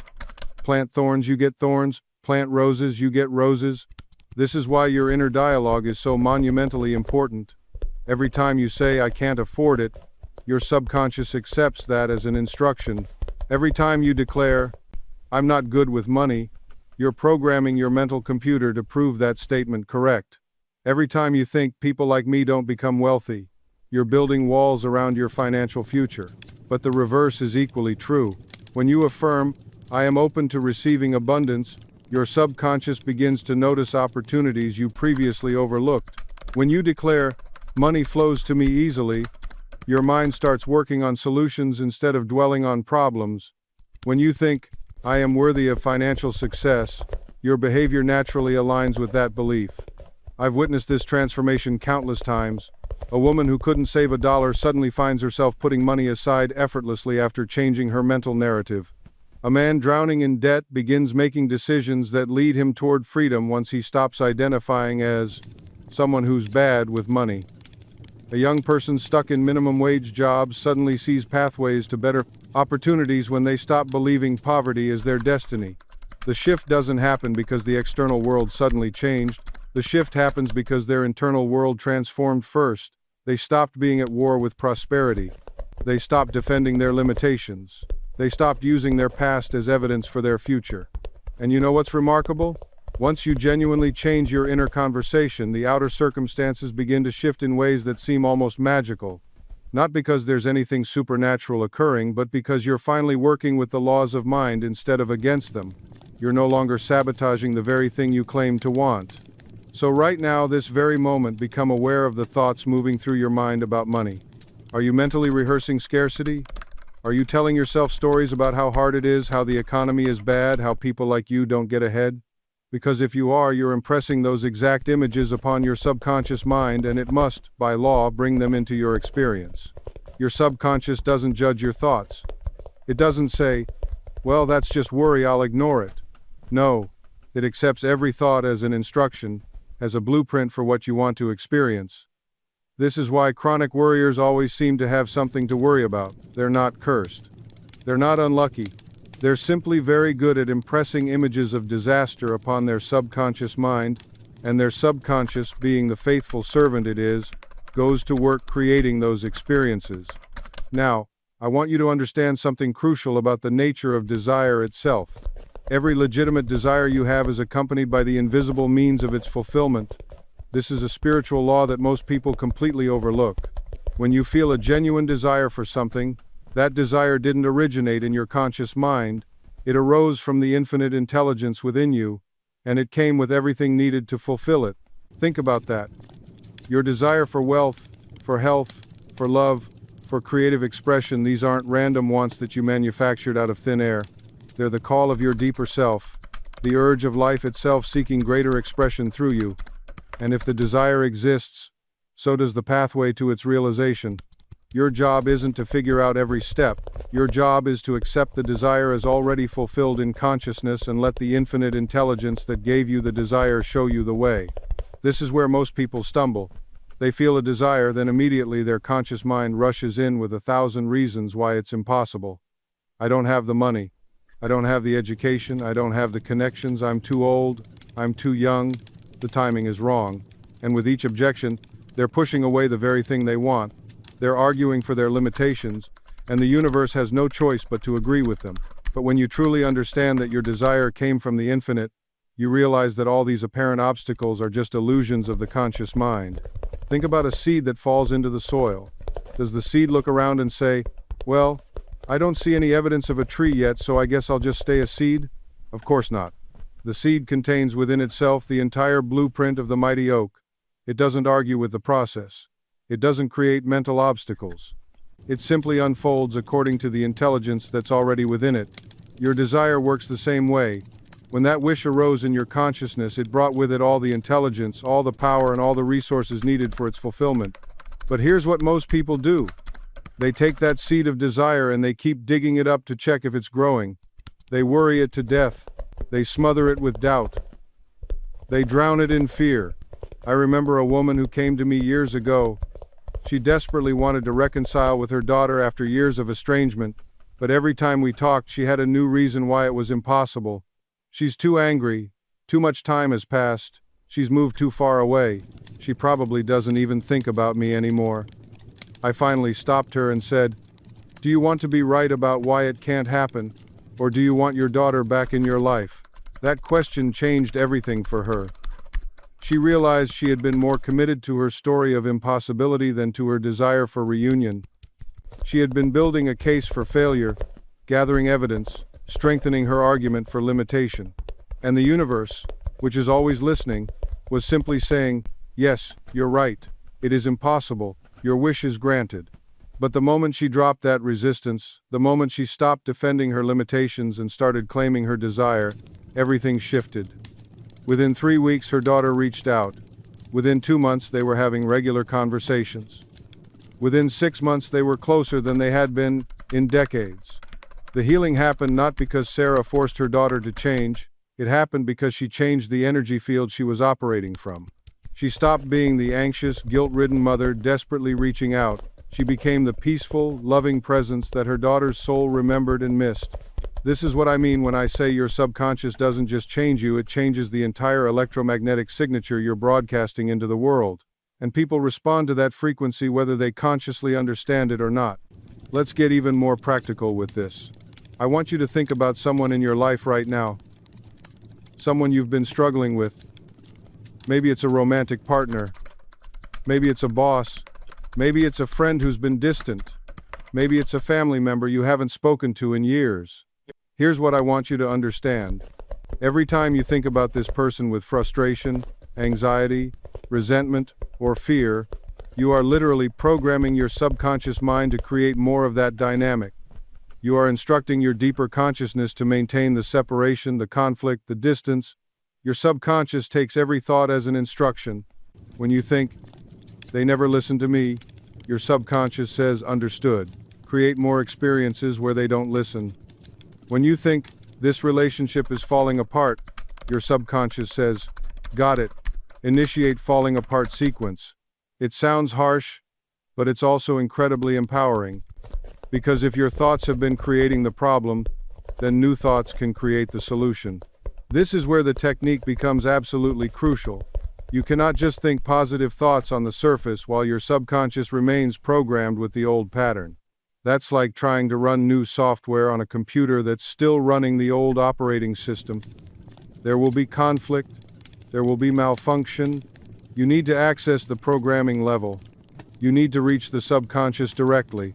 Plant thorns, you get thorns. Plant roses, you get roses. This is why your inner dialogue is so monumentally important. Every time you say, I can't afford it, your subconscious accepts that as an instruction. Every time you declare, I'm not good with money, you're programming your mental computer to prove that statement correct. Every time you think people like me don't become wealthy, you're building walls around your financial future. But the reverse is equally true. When you affirm, I am open to receiving abundance, your subconscious begins to notice opportunities you previously overlooked. When you declare, money flows to me easily, your mind starts working on solutions instead of dwelling on problems. When you think, I am worthy of financial success, your behavior naturally aligns with that belief. I've witnessed this transformation countless times. A woman who couldn't save a dollar suddenly finds herself putting money aside effortlessly after changing her mental narrative. A man drowning in debt begins making decisions that lead him toward freedom once he stops identifying as someone who's bad with money. A young person stuck in minimum wage jobs suddenly sees pathways to better opportunities when they stop believing poverty is their destiny. The shift doesn't happen because the external world suddenly changed. The shift happens because their internal world transformed first. They stopped being at war with prosperity. They stopped defending their limitations. They stopped using their past as evidence for their future. And you know what's remarkable? Once you genuinely change your inner conversation, the outer circumstances begin to shift in ways that seem almost magical. Not because there's anything supernatural occurring, but because you're finally working with the laws of mind instead of against them. You're no longer sabotaging the very thing you claim to want. So right now, this very moment, become aware of the thoughts moving through your mind about money. Are you mentally rehearsing scarcity? Are you telling yourself stories about how hard it is, how the economy is bad, how people like you don't get ahead? Because if you are, you're impressing those exact images upon your subconscious mind, and it must, by law, bring them into your experience. Your subconscious doesn't judge your thoughts. It doesn't say, well, that's just worry, I'll ignore it. No, it accepts every thought as an instruction, as a blueprint for what you want to experience. This is why chronic worriers always seem to have something to worry about. They're not cursed. They're not unlucky. They're simply very good at impressing images of disaster upon their subconscious mind, and their subconscious, being the faithful servant it is, goes to work creating those experiences. Now, I want you to understand something crucial about the nature of desire itself. Every legitimate desire you have is accompanied by the invisible means of its fulfillment. This is a spiritual law that most people completely overlook. When you feel a genuine desire for something, that desire didn't originate in your conscious mind. It arose from the infinite intelligence within you, and it came with everything needed to fulfill it. Think about that. Your desire for wealth, for health, for love, for creative expression, these aren't random wants that you manufactured out of thin air. They're the call of your deeper self, the urge of life itself seeking greater expression through you. And if the desire exists, so does the pathway to its realization. Your job isn't to figure out every step. Your job is to accept the desire as already fulfilled in consciousness and let the infinite intelligence that gave you the desire show you the way. This is where most people stumble. They feel a desire, then immediately their conscious mind rushes in with 1,000 reasons why it's impossible. I don't have the money. I don't have the education. I don't have the connections. I'm too old. I'm too young. The timing is wrong. And with each objection, they're pushing away the very thing they want. They're arguing for their limitations, and the universe has no choice but to agree with them. But when you truly understand that your desire came from the infinite, you realize that all these apparent obstacles are just illusions of the conscious mind. Think about a seed that falls into the soil. Does the seed look around and say, well, I don't see any evidence of a tree yet, so I guess I'll just stay a seed? Of course not. The seed contains within itself the entire blueprint of the mighty oak. It doesn't argue with the process. It doesn't create mental obstacles. It simply unfolds according to the intelligence that's already within it. Your desire works the same way. When that wish arose in your consciousness, it brought with it all the intelligence, all the power, and all the resources needed for its fulfillment. But here's what most people do. They take that seed of desire and they keep digging it up to check if it's growing. They worry it to death. They smother it with doubt. They drown it in fear. I remember a woman who came to me years ago. She desperately wanted to reconcile with her daughter after years of estrangement, but every time we talked, she had a new reason why it was impossible. She's too angry. Too much time has passed. She's moved too far away. She probably doesn't even think about me anymore. I finally stopped her and said, do you want to be right about why it can't happen? Or do you want your daughter back in your life? That question changed everything for her. She realized she had been more committed to her story of impossibility than to her desire for reunion. She had been building a case for failure, gathering evidence, strengthening her argument for limitation. And the universe, which is always listening, was simply saying, yes, you're right. It is impossible. Your wish is granted. But the moment she dropped that resistance, the moment she stopped defending her limitations and started claiming her desire, everything shifted. Within 3 weeks, her daughter reached out. Within 2 months, they were having regular conversations. Within 6 months, they were closer than they had been in decades. The healing happened not because Sarah forced her daughter to change, it happened because she changed the energy field she was operating from. She stopped being the anxious, guilt-ridden mother desperately reaching out. She became the peaceful, loving presence that her daughter's soul remembered and missed. This is what I mean when I say your subconscious doesn't just change you, it changes the entire electromagnetic signature you're broadcasting into the world. And people respond to that frequency whether they consciously understand it or not. Let's get even more practical with this. I want you to think about someone in your life right now. Someone you've been struggling with. Maybe it's a romantic partner. Maybe it's a boss. Maybe it's a friend who's been distant. Maybe it's a family member you haven't spoken to in years. Here's what I want you to understand. Every time you think about this person with frustration, anxiety, resentment, or fear, you are literally programming your subconscious mind to create more of that dynamic. You are instructing your deeper consciousness to maintain the separation, the conflict, the distance. Your subconscious takes every thought as an instruction. When you think, "They never listen to me," your subconscious says, "Understood." Create more experiences where they don't listen. When you think, "This relationship is falling apart," your subconscious says, "Got it." Initiate falling apart sequence. It sounds harsh, but it's also incredibly empowering. Because if your thoughts have been creating the problem, then new thoughts can create the solution. This is where the technique becomes absolutely crucial. You cannot just think positive thoughts on the surface while your subconscious remains programmed with the old pattern. That's like trying to run new software on a computer that's still running the old operating system. There will be conflict, there will be malfunction. You need to access the programming level. You need to reach the subconscious directly.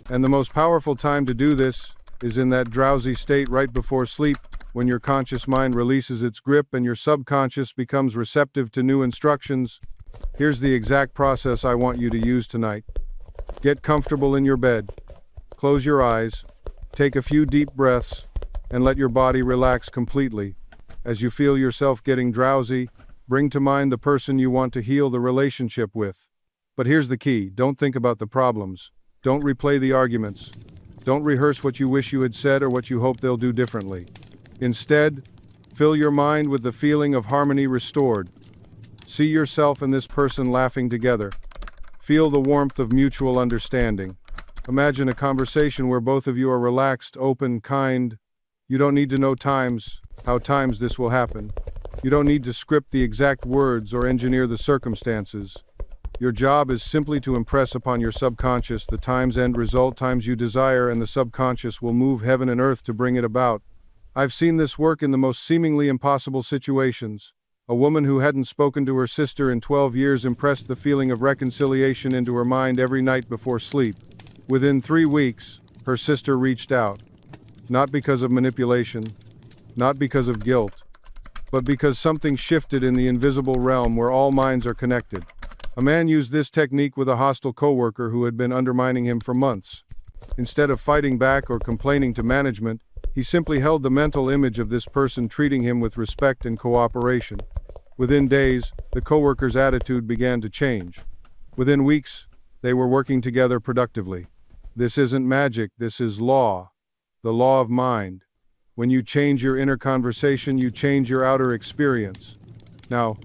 And the most powerful time to do this is in that drowsy state right before sleep, when your conscious mind releases its grip and your subconscious becomes receptive to new instructions. Here's the exact process I want you to use tonight. Get comfortable in your bed. Close your eyes, take a few deep breaths, and let your body relax completely. As you feel yourself getting drowsy, bring to mind the person you want to heal the relationship with. But here's the key: don't think about the problems. Don't replay the arguments. Don't rehearse what you wish you had said or what you hope they'll do differently. Instead, fill your mind with the feeling of harmony restored. See yourself and this person laughing together. Feel the warmth of mutual understanding. Imagine a conversation where both of you are relaxed, open, kind. You don't need to know how times this will happen. You don't need to script the exact words or engineer the circumstances. Your job is simply to impress upon your subconscious the times end result times you desire, and the subconscious will move heaven and earth to bring it about. I've seen this work in the most seemingly impossible situations. A woman who hadn't spoken to her sister in 12 years impressed the feeling of reconciliation into her mind every night before sleep. Within 3 weeks, her sister reached out. Not because of manipulation, not because of guilt, but because something shifted in the invisible realm where all minds are connected. A man used this technique with a hostile coworker who had been undermining him for months. Instead of fighting back or complaining to management, he simply held the mental image of this person treating him with respect and cooperation. Within days, the coworker's attitude began to change. Within weeks, they were working together productively. This isn't magic, this is law. The law of mind. When you change your inner conversation, you change your outer experience. Now,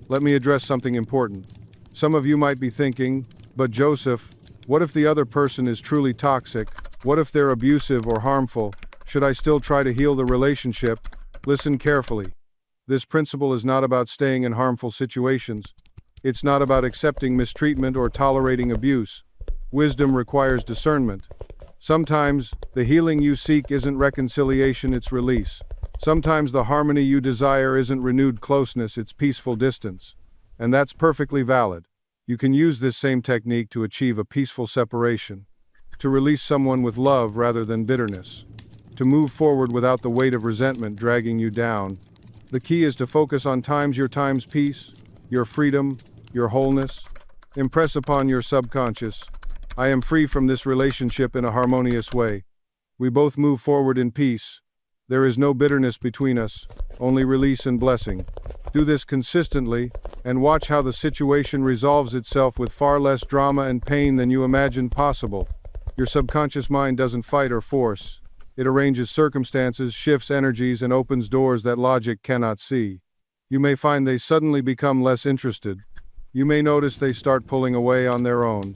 let me address something important. Some of you might be thinking, "But Joseph, what if the other person is truly toxic? What if they're abusive or harmful? Should I still try to heal the relationship?" Listen carefully. This principle is not about staying in harmful situations. It's not about accepting mistreatment or tolerating abuse. Wisdom requires discernment. Sometimes, the healing you seek isn't reconciliation, it's release. Sometimes the harmony you desire isn't renewed closeness, it's peaceful distance. And that's perfectly valid. You can use this same technique to achieve a peaceful separation, to release someone with love rather than bitterness, to move forward without the weight of resentment dragging you down. The key is to focus on your time's peace, your freedom, your wholeness. Impress upon your subconscious, "I am free from this relationship in a harmonious way. We both move forward in peace. There is no bitterness between us, only release and blessing." Do this consistently, and watch how the situation resolves itself with far less drama and pain than you imagined possible. Your subconscious mind doesn't fight or force. It arranges circumstances, shifts energies, and opens doors that logic cannot see. You may find they suddenly become less interested. You may notice they start pulling away on their own.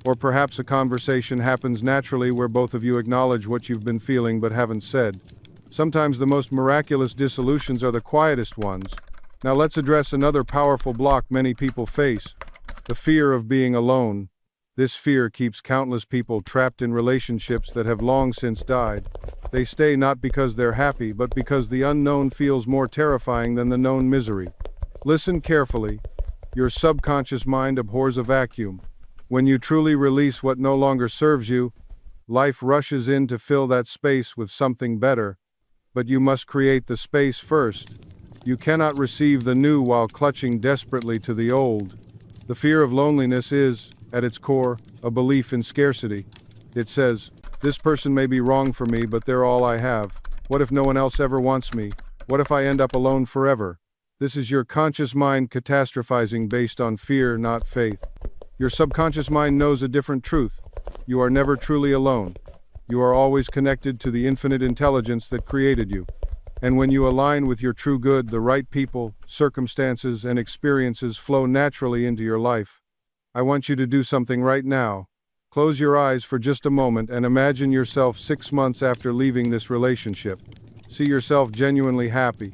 Or perhaps a conversation happens naturally where both of you acknowledge what you've been feeling but haven't said. Sometimes the most miraculous dissolutions are the quietest ones. Now let's address another powerful block many people face: the fear of being alone. This fear keeps countless people trapped in relationships that have long since died. They stay not because they're happy, but because the unknown feels more terrifying than the known misery. Listen carefully. Your subconscious mind abhors a vacuum. When you truly release what no longer serves you, life rushes in to fill that space with something better. But you must create the space first. You cannot receive the new while clutching desperately to the old. The fear of loneliness is, at its core, a belief in scarcity. It says, this person may be wrong for me, but they're all I have. What if no one else ever wants me? What if I end up alone forever? This is your conscious mind catastrophizing based on fear, not faith. Your subconscious mind knows a different truth. You are never truly alone. You are always connected to the infinite intelligence that created you. And when you align with your true good, the right people, circumstances, and experiences flow naturally into your life. I want you to do something right now. Close your eyes for just a moment and imagine yourself 6 months after leaving this relationship. See yourself genuinely happy.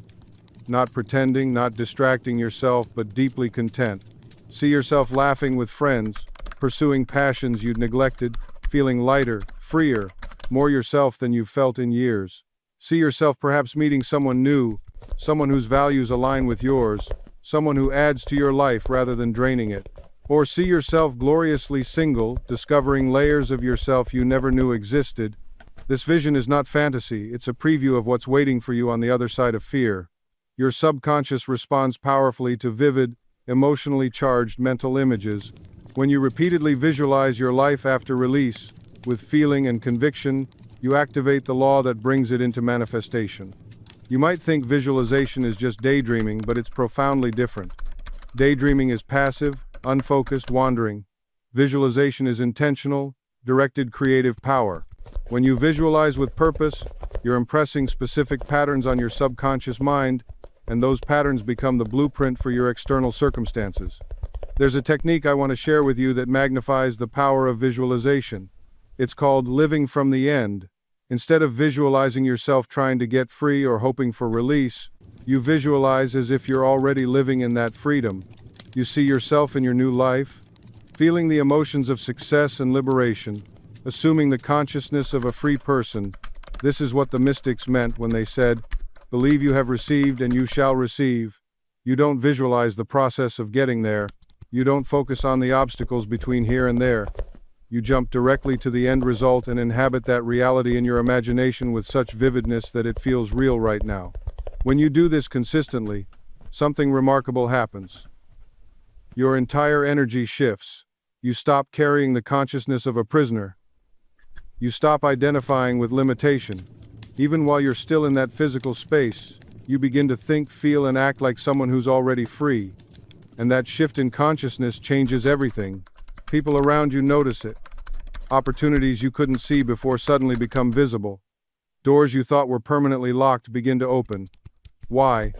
Not pretending, not distracting yourself, but deeply content. See yourself laughing with friends, pursuing passions you'd neglected, feeling lighter, freer, more yourself than you've felt in years. See yourself perhaps meeting someone new, someone whose values align with yours, someone who adds to your life rather than draining it. Or see yourself gloriously single, discovering layers of yourself you never knew existed. This vision is not fantasy, it's a preview of what's waiting for you on the other side of fear. Your subconscious responds powerfully to vivid, emotionally charged mental images. When you repeatedly visualize your life after release, with feeling and conviction, you activate the law that brings it into manifestation. You might think visualization is just daydreaming, but it's profoundly different. Daydreaming is passive, unfocused wandering. Visualization is intentional, directed creative power. When you visualize with purpose, you're impressing specific patterns on your subconscious mind, and those patterns become the blueprint for your external circumstances. There's a technique I want to share with you that magnifies the power of visualization. It's called living from the end. Instead of visualizing yourself trying to get free or hoping for release, you visualize as if you're already living in that freedom. You see yourself in your new life, feeling the emotions of success and liberation, assuming the consciousness of a free person. This is what the mystics meant when they said, "Believe you have received and you shall receive." You don't visualize the process of getting there. You don't focus on the obstacles between here and there. You jump directly to the end result and inhabit that reality in your imagination with such vividness that it feels real right now. When you do this consistently, something remarkable happens. Your entire energy shifts. You stop carrying the consciousness of a prisoner. You stop identifying with limitation. Even while you're still in that physical space, you begin to think, feel, and act like someone who's already free. And that shift in consciousness changes everything. People around you notice it. Opportunities you couldn't see before suddenly become visible. Doors you thought were permanently locked begin to open. Why?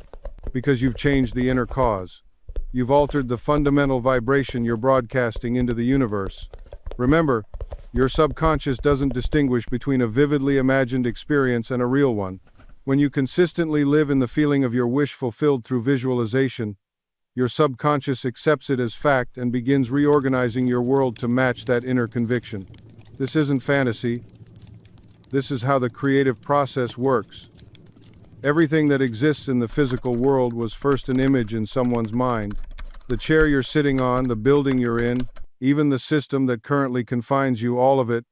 Because you've changed the inner cause. You've altered the fundamental vibration you're broadcasting into the universe. Remember, your subconscious doesn't distinguish between a vividly imagined experience and a real one. When you consistently live in the feeling of your wish fulfilled through visualization, your subconscious accepts it as fact and begins reorganizing your world to match that inner conviction. This isn't fantasy. This is how the creative process works. Everything that exists in the physical world was first an image in someone's mind. The chair you're sitting on, the building you're in, even the system that currently confines you, all of it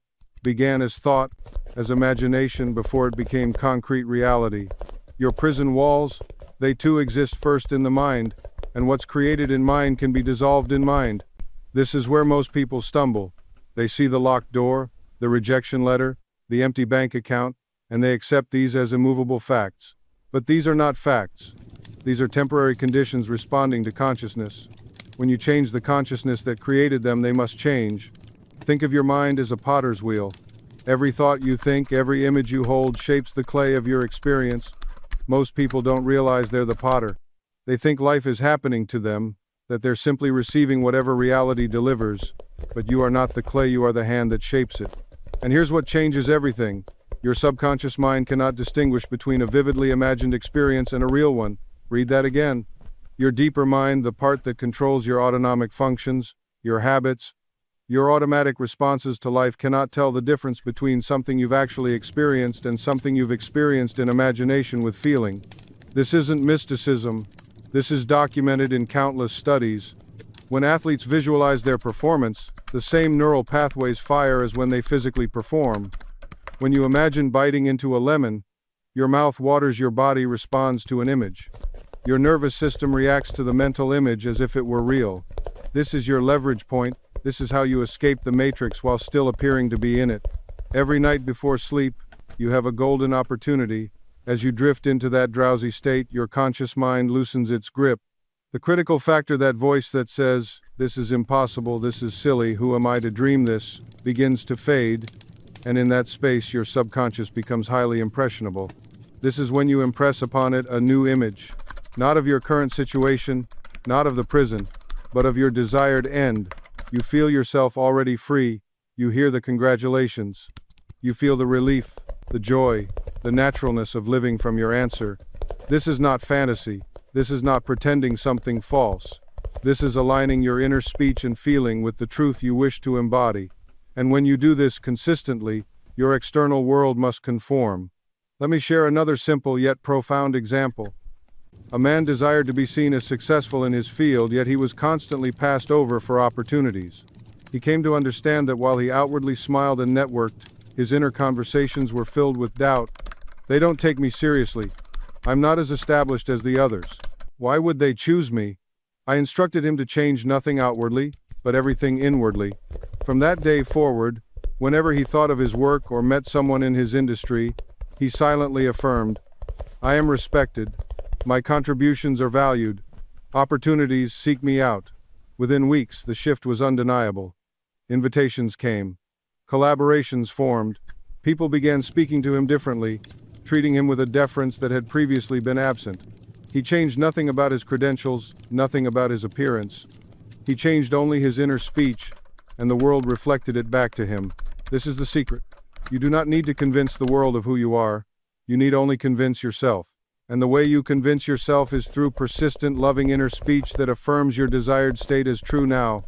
began as thought, as imagination before it became concrete reality. Your prison walls, they too exist first in the mind, and what's created in mind can be dissolved in mind. This is where most people stumble. They see the locked door, the rejection letter, the empty bank account, and they accept these as immovable facts. But these are not facts. These are temporary conditions responding to consciousness. When you change the consciousness that created them, they must change. Think of your mind as a potter's wheel. Every thought you think, every image you hold shapes the clay of your experience. Most people don't realize they're the potter. They think life is happening to them, that they're simply receiving whatever reality delivers, but you are not the clay, you are the hand that shapes it. And here's what changes everything. Your subconscious mind cannot distinguish between a vividly imagined experience and a real one. Read that again. Your deeper mind, the part that controls your autonomic functions, your habits, your automatic responses to life, cannot tell the difference between something you've actually experienced and something you've experienced in imagination with feeling. This isn't mysticism. This is documented in countless studies. When athletes visualize their performance, the same neural pathways fire as when they physically perform. When you imagine biting into a lemon, your mouth waters, your body responds to an image. Your nervous system reacts to the mental image as if it were real. This is your leverage point. This is how you escape the matrix while still appearing to be in it. Every night before sleep, you have a golden opportunity. As you drift into that drowsy state, your conscious mind loosens its grip. The critical factor, that voice that says, "This is impossible, this is silly, who am I to dream this?" begins to fade, and in that space your subconscious becomes highly impressionable. This is when you impress upon it a new image, not of your current situation, not of the prison, but of your desired end. You feel yourself already free. You hear the congratulations. You feel the relief, the joy, the naturalness of living from your answer. This is not fantasy. This is not pretending something false. This is aligning your inner speech and feeling with the truth you wish to embody. And when you do this consistently, your external world must conform. Let me share another simple yet profound example. A man desired to be seen as successful in his field, yet he was constantly passed over for opportunities. He came to understand that while he outwardly smiled and networked, his inner conversations were filled with doubt. They don't take me seriously. I'm not as established as the others. Why would they choose me? I instructed him to change nothing outwardly, but everything inwardly. From that day forward, whenever he thought of his work or met someone in his industry, he silently affirmed, "I am respected. My contributions are valued. Opportunities seek me out." Within weeks, the shift was undeniable. Invitations came. Collaborations formed. People began speaking to him differently, treating him with a deference that had previously been absent. He changed nothing about his credentials, nothing about his appearance. He changed only his inner speech, and the world reflected it back to him. This is the secret. You do not need to convince the world of who you are. You need only convince yourself. And the way you convince yourself is through persistent, loving inner speech that affirms your desired state as true now.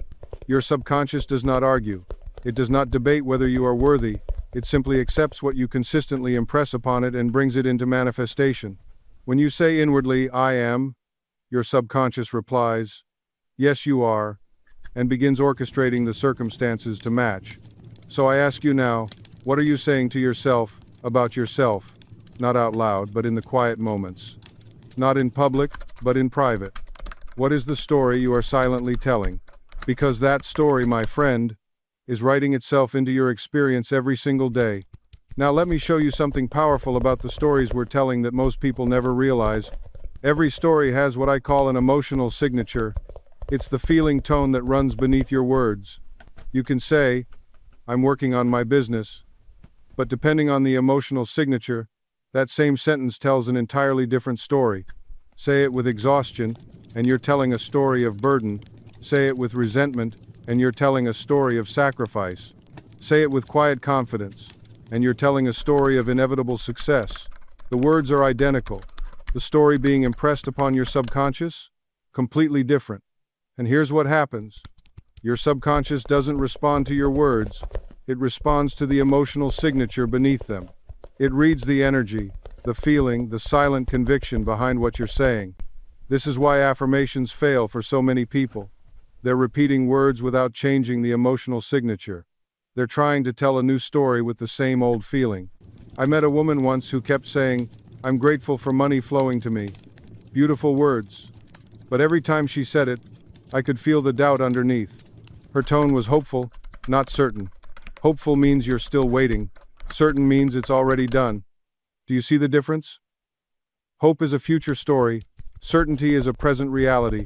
Your subconscious does not argue. It does not debate whether you are worthy. It simply accepts what you consistently impress upon it and brings it into manifestation. When you say inwardly, "I am," your subconscious replies, "Yes, you are," and begins orchestrating the circumstances to match. So I ask you now, what are you saying to yourself about yourself? Not out loud, but in the quiet moments. Not in public, but in private. What is the story you are silently telling? Because that story, my friend, is writing itself into your experience every single day. Now let me show you something powerful about the stories we're telling that most people never realize. Every story has what I call an emotional signature. It's the feeling tone that runs beneath your words. You can say, "I'm working on my business," but depending on the emotional signature, that same sentence tells an entirely different story. Say it with exhaustion, and you're telling a story of burden. Say it with resentment, and you're telling a story of sacrifice. Say it with quiet confidence, and you're telling a story of inevitable success. The words are identical. The story being impressed upon your subconscious? Completely different. And here's what happens. Your subconscious doesn't respond to your words. It responds to the emotional signature beneath them. It reads the energy, the feeling, the silent conviction behind what you're saying. This is why affirmations fail for so many people. They're repeating words without changing the emotional signature. They're trying to tell a new story with the same old feeling. I met a woman once who kept saying, "I'm grateful for money flowing to me." Beautiful words. But every time she said it, I could feel the doubt underneath. Her tone was hopeful, not certain. Hopeful means you're still waiting. Certain means it's already done. Do you see the difference? Hope is a future story. Certainty is a present reality.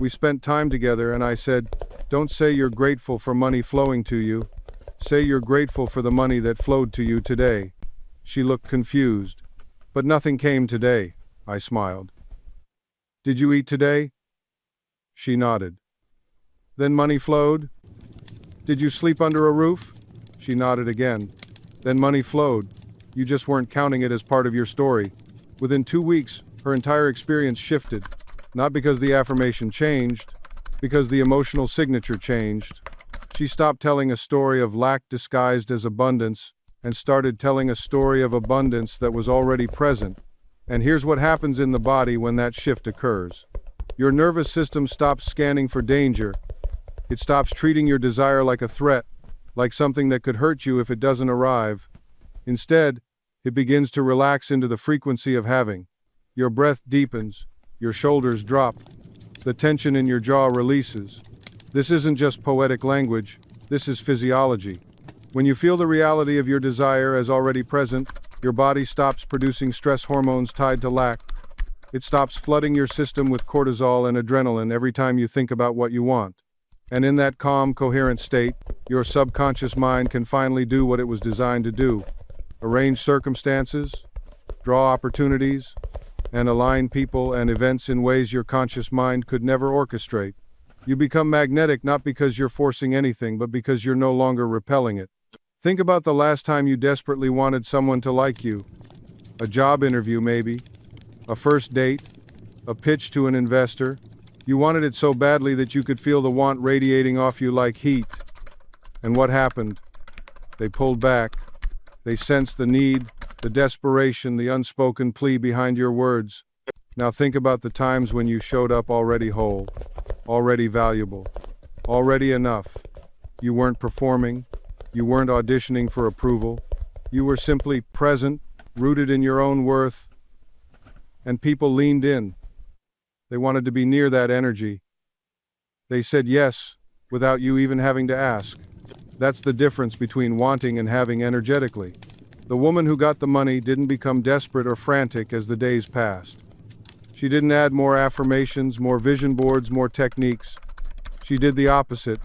We spent time together and I said, don't say you're grateful for money flowing to you. Say you're grateful for the money that flowed to you today. She looked confused. But nothing came today, I smiled. Did you eat today? She nodded. Then money flowed? Did you sleep under a roof? She nodded again. Then money flowed. You just weren't counting it as part of your story. Within 2 weeks, her entire experience shifted. Not because the affirmation changed, because the emotional signature changed. She stopped telling a story of lack disguised as abundance and started telling a story of abundance that was already present. And here's what happens in the body when that shift occurs. Your nervous system stops scanning for danger. It stops treating your desire like a threat, like something that could hurt you if it doesn't arrive. Instead, it begins to relax into the frequency of having. Your breath deepens, your shoulders drop, the tension in your jaw releases. This isn't just poetic language, this is physiology. When you feel the reality of your desire as already present, your body stops producing stress hormones tied to lack. It stops flooding your system with cortisol and adrenaline every time you think about what you want. And in that calm, coherent state, your subconscious mind can finally do what it was designed to do. Arrange circumstances, draw opportunities, and align people and events in ways your conscious mind could never orchestrate. You become magnetic not because you're forcing anything, but because you're no longer repelling it. Think about the last time you desperately wanted someone to like you. A job interview maybe, a first date, a pitch to an investor. You wanted it so badly that you could feel the want radiating off you like heat. And what happened? They pulled back. They sensed the need, the desperation, the unspoken plea behind your words. Now think about the times when you showed up already whole, already valuable, already enough. You weren't performing. You weren't auditioning for approval. You were simply present, rooted in your own worth. And people leaned in. They wanted to be near that energy. They said yes, without you even having to ask. That's the difference between wanting and having energetically. The woman who got the money didn't become desperate or frantic as the days passed. She didn't add more affirmations, more vision boards, more techniques. She did the opposite.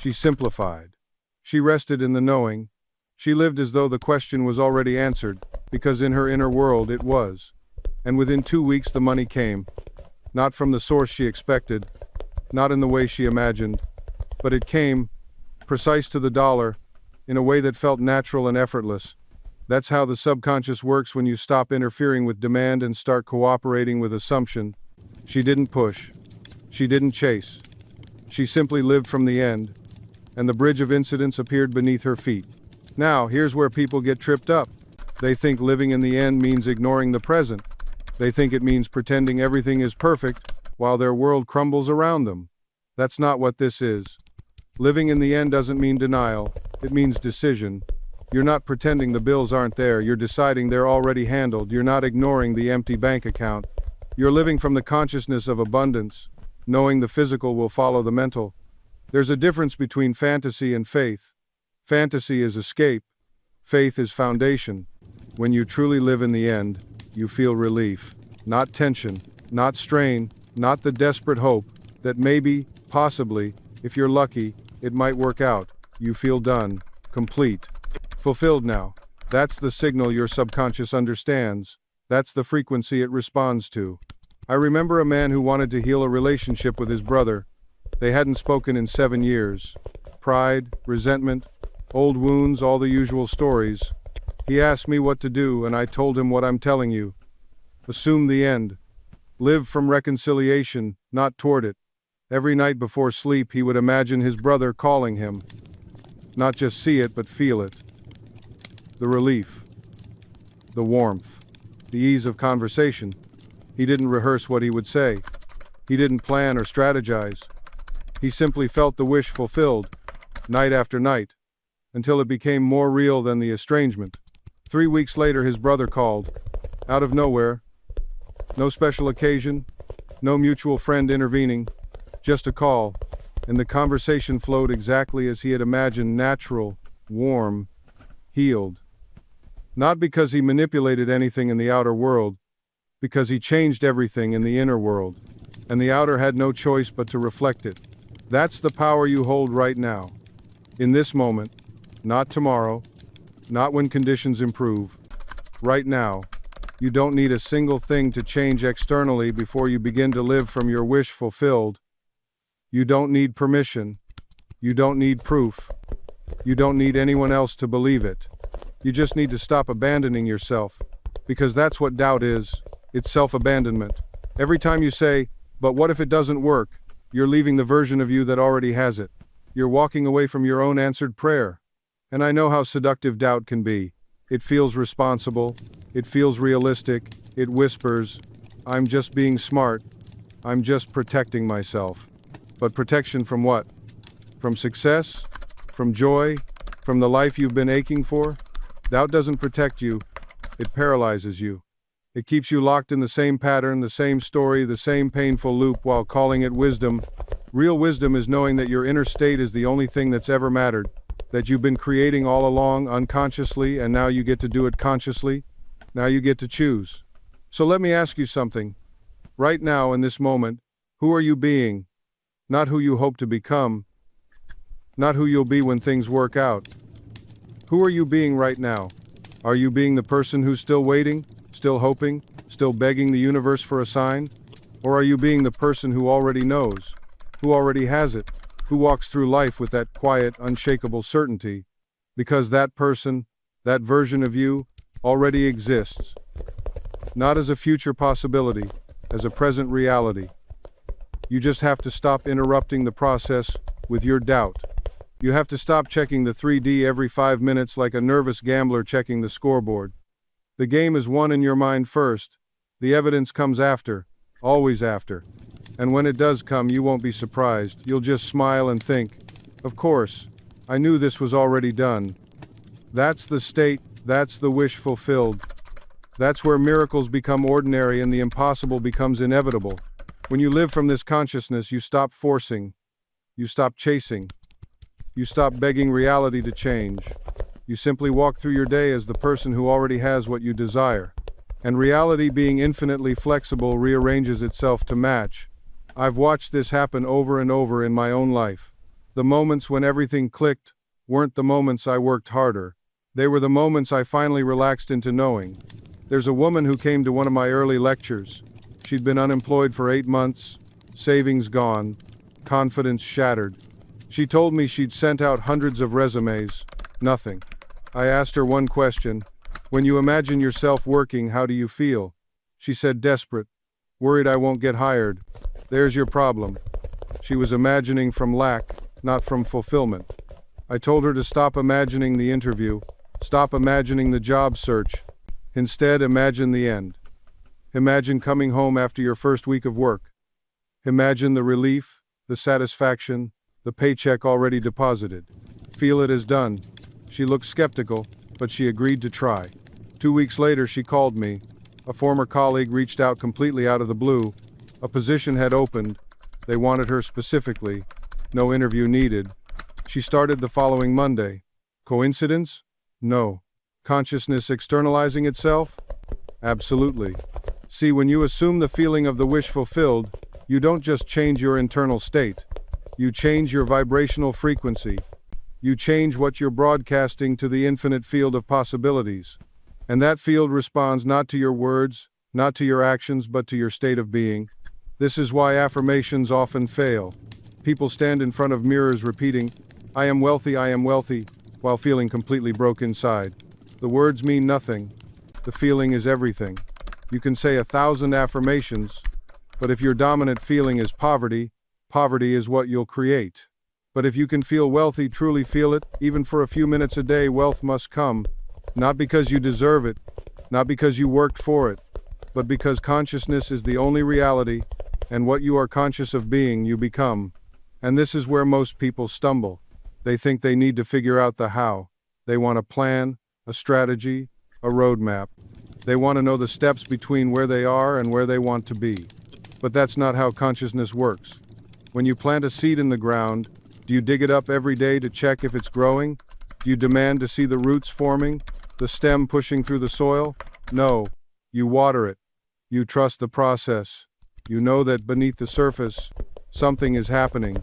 She simplified. She rested in the knowing. She lived as though the question was already answered, because in her inner world it was. And within 2 weeks the money came. Not from the source she expected, not in the way she imagined, but it came, precise to the dollar, in a way that felt natural and effortless. That's how the subconscious works when you stop interfering with demand and start cooperating with assumption. She didn't push. She didn't chase. She simply lived from the end, and the bridge of incidents appeared beneath her feet. Now, here's where people get tripped up. They think living in the end means ignoring the present. They think it means pretending everything is perfect while their world crumbles around them. That's not what this is. Living in the end doesn't mean denial, it means decision. You're not pretending the bills aren't there, you're deciding they're already handled, you're not ignoring the empty bank account. You're living from the consciousness of abundance, knowing the physical will follow the mental. There's a difference between fantasy and faith. Fantasy is escape, faith is foundation. When you truly live in the end, you feel relief, not tension, not strain, not the desperate hope that maybe, possibly, if you're lucky, it might work out. You feel done, complete, fulfilled now. That's the signal your subconscious understands. That's the frequency it responds to. I remember a man who wanted to heal a relationship with his brother. They hadn't spoken in 7 years. Pride, resentment, old wounds, all the usual stories. He asked me what to do, and I told him what I'm telling you. Assume the end. Live from reconciliation, not toward it. Every night before sleep, he would imagine his brother calling him. Not just see it, but feel it. The relief. The warmth. The ease of conversation. He didn't rehearse what he would say. He didn't plan or strategize. He simply felt the wish fulfilled, night after night, until it became more real than the estrangement. 3 weeks later, his brother called. Out of nowhere. No special occasion. No mutual friend intervening. Just a call. And the conversation flowed exactly as he had imagined, natural, warm, healed. Not because he manipulated anything in the outer world, because he changed everything in the inner world, and the outer had no choice but to reflect it. That's the power you hold right now. In this moment, not tomorrow, not when conditions improve. Right now, you don't need a single thing to change externally before you begin to live from your wish fulfilled. You don't need permission. You don't need proof. You don't need anyone else to believe it. You just need to stop abandoning yourself, because that's what doubt is. It's self-abandonment. Every time you say, "But what if it doesn't work?" you're leaving the version of you that already has it. You're walking away from your own answered prayer. And I know how seductive doubt can be. It feels responsible. It feels realistic. It whispers, "I'm just being smart. I'm just protecting myself." But protection from what? From success? From joy? From the life you've been aching for? Doubt doesn't protect you. It paralyzes you. It keeps you locked in the same pattern, the same story, the same painful loop while calling it wisdom. Real wisdom is knowing that your inner state is the only thing that's ever mattered, that you've been creating all along unconsciously, and now you get to do it consciously. Now you get to choose. So let me ask you something. Right now, in this moment, who are you being? Not who you hope to become. Not who you'll be when things work out. Who are you being right now? Are you being the person who's still waiting, still hoping, still begging the universe for a sign? Or are you being the person who already knows, who already has it, who walks through life with that quiet, unshakable certainty? Because that person, that version of you, already exists. Not as a future possibility, as a present reality. You just have to stop interrupting the process with your doubt. You have to stop checking the 3D every 5 minutes like a nervous gambler checking the scoreboard. The game is won in your mind first. The evidence comes after, always after. And when it does come, you won't be surprised. You'll just smile and think, "Of course, I knew this was already done." That's the state, that's the wish fulfilled. That's where miracles become ordinary and the impossible becomes inevitable. When you live from this consciousness, you stop forcing. You stop chasing. You stop begging reality to change. You simply walk through your day as the person who already has what you desire. And reality, being infinitely flexible, rearranges itself to match. I've watched this happen over and over in my own life. The moments when everything clicked weren't the moments I worked harder. They were the moments I finally relaxed into knowing. There's a woman who came to one of my early lectures. She'd been unemployed for 8 months, savings gone, confidence shattered. She told me she'd sent out hundreds of resumes, nothing. I asked her one question: "When you imagine yourself working, how do you feel?" She said, "Desperate, worried I won't get hired." There's your problem. She was imagining from lack, not from fulfillment. I told her to stop imagining the interview, stop imagining the job search. Instead, imagine the end. Imagine coming home after your first week of work. Imagine the relief, the satisfaction, the paycheck already deposited. Feel it as done. She looked skeptical, but she agreed to try. 2 weeks later, she called me. A former colleague reached out completely out of the blue. A position had opened. They wanted her specifically. No interview needed. She started the following Monday. Coincidence? No. Consciousness externalizing itself? Absolutely. See, when you assume the feeling of the wish fulfilled, you don't just change your internal state. You change your vibrational frequency. You change what you're broadcasting to the infinite field of possibilities. And that field responds not to your words, not to your actions, but to your state of being. This is why affirmations often fail. People stand in front of mirrors repeating, I am wealthy," while feeling completely broke inside. The words mean nothing. The feeling is everything. You can say 1,000 affirmations, but if your dominant feeling is poverty, poverty is what you'll create. But if you can feel wealthy, truly feel it, even for a few minutes a day, wealth must come. Not because you deserve it, not because you worked for it, but because consciousness is the only reality, and what you are conscious of being, you become. And this is where most people stumble. They think they need to figure out the how. They want a plan, a strategy, a roadmap. They want to know the steps between where they are and where they want to be. But that's not how consciousness works. When you plant a seed in the ground, do you dig it up every day to check if it's growing? Do you demand to see the roots forming, the stem pushing through the soil? No. You water it. You trust the process. You know that beneath the surface, something is happening.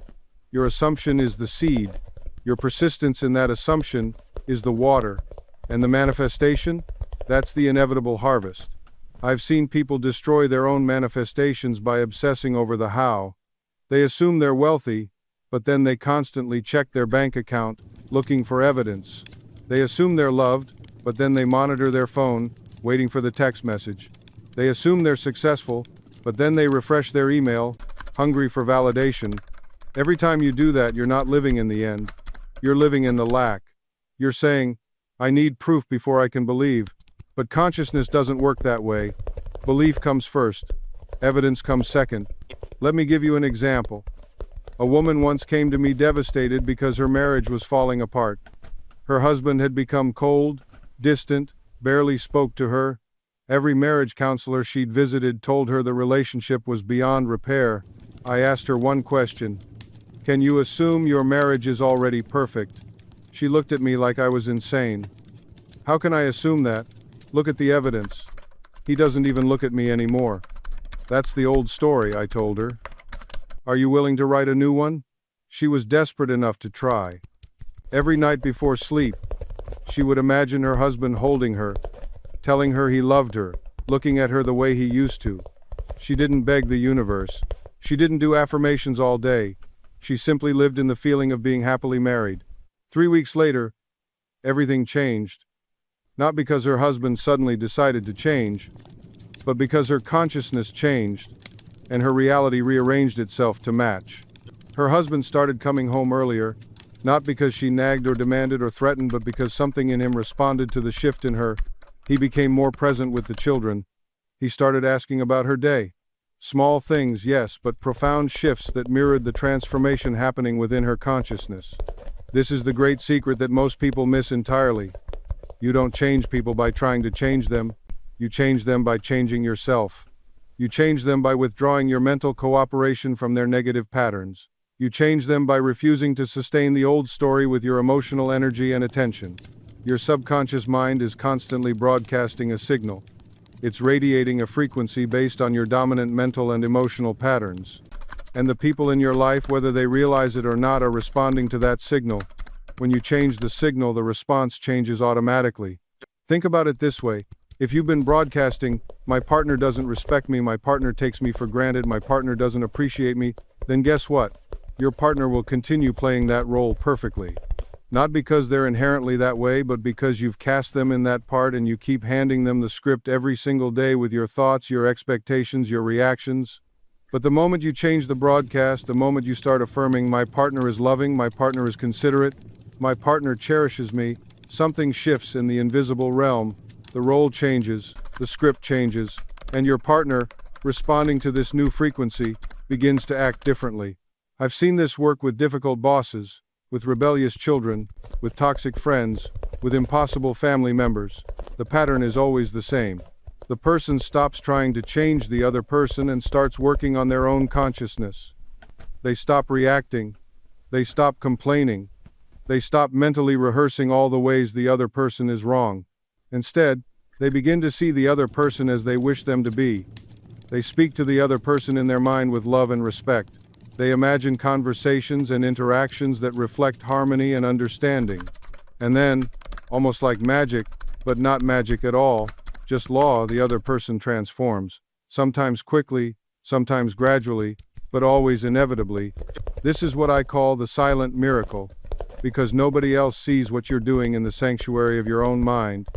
Your assumption is the seed. Your persistence in that assumption is the water. And the manifestation? That's the inevitable harvest. I've seen people destroy their own manifestations by obsessing over the how. They assume they're wealthy, but then they constantly check their bank account, looking for evidence. They assume they're loved, but then they monitor their phone, waiting for the text message. They assume they're successful, but then they refresh their email, hungry for validation. Every time you do that, you're not living in the end. You're living in the lack. You're saying, I need proof before I can believe. But consciousness doesn't work that way. Belief comes first. Evidence comes second. Let me give you an example. A woman once came to me devastated because her marriage was falling apart. Her husband had become cold, distant, barely spoke to her. Every marriage counselor she'd visited told her the relationship was beyond repair. I asked her one question. Can you assume your marriage is already perfect? She looked at me like I was insane. How can I assume that? Look at the evidence. He doesn't even look at me anymore. That's the old story, I told her. Are you willing to write a new one? She was desperate enough to try. Every night before sleep, she would imagine her husband holding her, telling her he loved her, looking at her the way he used to. She didn't beg the universe. She didn't do affirmations all day. She simply lived in the feeling of being happily married. 3 weeks later, everything changed. Not because her husband suddenly decided to change, but because her consciousness changed, and her reality rearranged itself to match. Her husband started coming home earlier, not because she nagged or demanded or threatened, but because something in him responded to the shift in her. He became more present with the children. He started asking about her day. Small things, yes, but profound shifts that mirrored the transformation happening within her consciousness. This is the great secret that most people miss entirely. You don't change people by trying to change them. You change them by changing yourself. You change them by withdrawing your mental cooperation from their negative patterns. You change them by refusing to sustain the old story with your emotional energy and attention. Your subconscious mind is constantly broadcasting a signal. It's radiating a frequency based on your dominant mental and emotional patterns. And the people in your life, whether they realize it or not, are responding to that signal. When you change the signal, the response changes automatically. Think about it this way. If you've been broadcasting, my partner doesn't respect me, my partner takes me for granted, my partner doesn't appreciate me, then guess what? Your partner will continue playing that role perfectly. Not because they're inherently that way, but because you've cast them in that part and you keep handing them the script every single day with your thoughts, your expectations, your reactions. But the moment you change the broadcast, the moment you start affirming, my partner is loving, my partner is considerate, my partner cherishes me, something shifts in the invisible realm. The role changes, the script changes, and your partner, responding to this new frequency, begins to act differently. I've seen this work with difficult bosses, with rebellious children, with toxic friends, with impossible family members. The pattern is always the same. The person stops trying to change the other person and starts working on their own consciousness. They stop reacting. They stop complaining. They stop mentally rehearsing all the ways the other person is wrong. Instead, they begin to see the other person as they wish them to be. They speak to the other person in their mind with love and respect. They imagine conversations and interactions that reflect harmony and understanding. And then, almost like magic, but not magic at all, just law, the other person transforms. Sometimes quickly, sometimes gradually, but always inevitably. This is what I call the silent miracle, because nobody else sees what you're doing in the sanctuary of your own mind.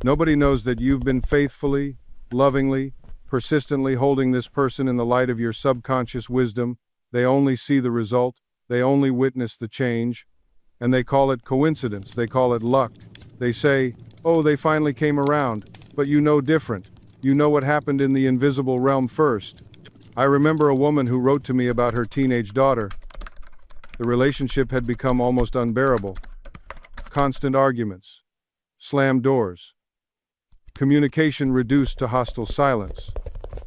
Nobody knows that you've been faithfully, lovingly, persistently holding this person in the light of your subconscious wisdom. They only see the result, they only witness the change, and they call it coincidence, they call it luck. They say, oh, they finally came around, but you know different. You know what happened in the invisible realm first. I remember a woman who wrote to me about her teenage daughter. The relationship had become almost unbearable. Constant arguments. Slammed doors. Communication reduced to hostile silence.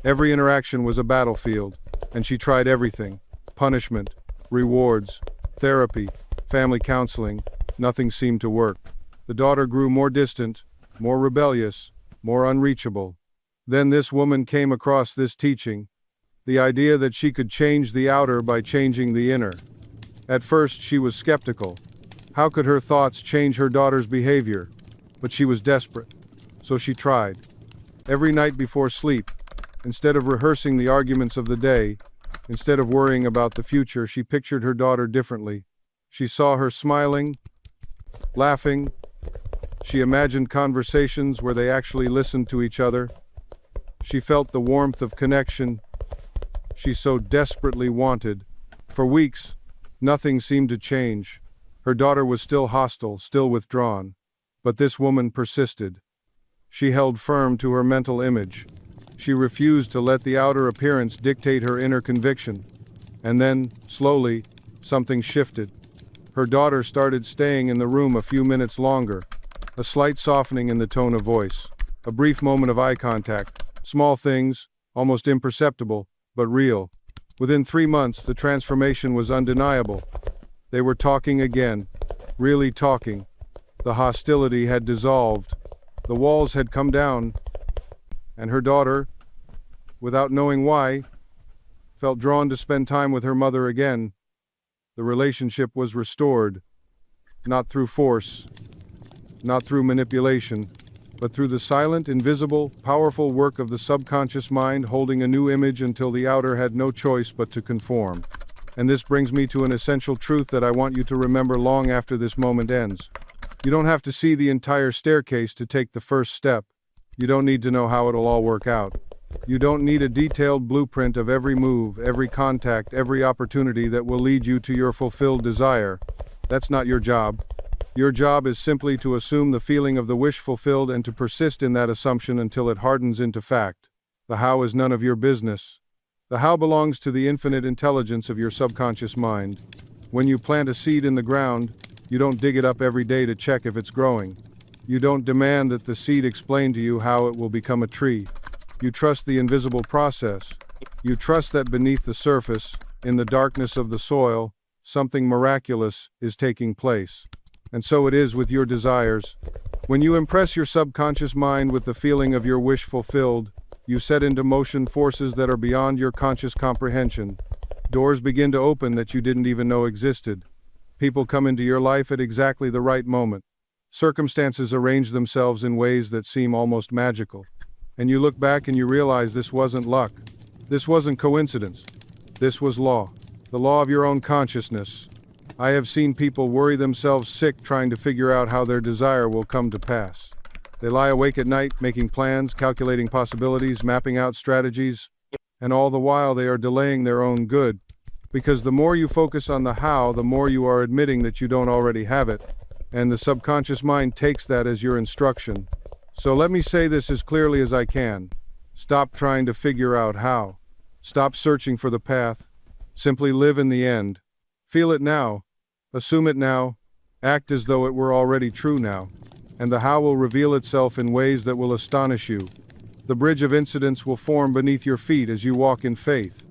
Every interaction was a battlefield, and she tried everything. Punishment, rewards, therapy, family counseling. Nothing seemed to work. The daughter grew more distant, more rebellious, more unreachable. Then this woman came across this teaching, the idea that she could change the outer by changing the inner. At first she was skeptical. How could her thoughts change her daughter's behavior? But she was desperate. So she tried. Every night before sleep, instead of rehearsing the arguments of the day, instead of worrying about the future, she pictured her daughter differently. She saw her smiling, laughing. She imagined conversations where they actually listened to each other. She felt the warmth of connection she so desperately wanted. For weeks, nothing seemed to change. Her daughter was still hostile, still withdrawn. But this woman persisted. She held firm to her mental image. She refused to let the outer appearance dictate her inner conviction. And then, slowly, something shifted. Her daughter started staying in the room a few minutes longer. A slight softening in the tone of voice. A brief moment of eye contact. Small things, almost imperceptible, but real. Within 3 months, the transformation was undeniable. They were talking again. Really talking. The hostility had dissolved. The walls had come down. And her daughter, without knowing why, felt drawn to spend time with her mother again. The relationship was restored, not through force, not through manipulation, but through the silent, invisible, powerful work of the subconscious mind holding a new image until the outer had no choice but to conform. And this brings me to an essential truth that I want you to remember long after this moment ends. You don't have to see the entire staircase to take the first step. You don't need to know how it'll all work out. You don't need a detailed blueprint of every move, every contact, every opportunity that will lead you to your fulfilled desire. That's not your job. Your job is simply to assume the feeling of the wish fulfilled and to persist in that assumption until it hardens into fact. The how is none of your business. The how belongs to the infinite intelligence of your subconscious mind. When you plant a seed in the ground, you don't dig it up every day to check if it's growing. You don't demand that the seed explain to you how it will become a tree. You trust the invisible process. You trust that beneath the surface, in the darkness of the soil, something miraculous is taking place. And so it is with your desires. When you impress your subconscious mind with the feeling of your wish fulfilled, you set into motion forces that are beyond your conscious comprehension. Doors begin to open that you didn't even know existed. People come into your life at exactly the right moment. Circumstances arrange themselves in ways that seem almost magical. And you look back and you realize this wasn't luck. This wasn't coincidence. This was law. The law of your own consciousness. I have seen people worry themselves sick trying to figure out how their desire will come to pass. They lie awake at night, making plans, calculating possibilities, mapping out strategies, and all the while they are delaying their own good. Because the more you focus on the how, the more you are admitting that you don't already have it, and the subconscious mind takes that as your instruction. So let me say this as clearly as I can. Stop trying to figure out how. Stop searching for the path. Simply live in the end. Feel it now. Assume it now. Act as though it were already true now. And the how will reveal itself in ways that will astonish you. The bridge of incidents will form beneath your feet as you walk in faith.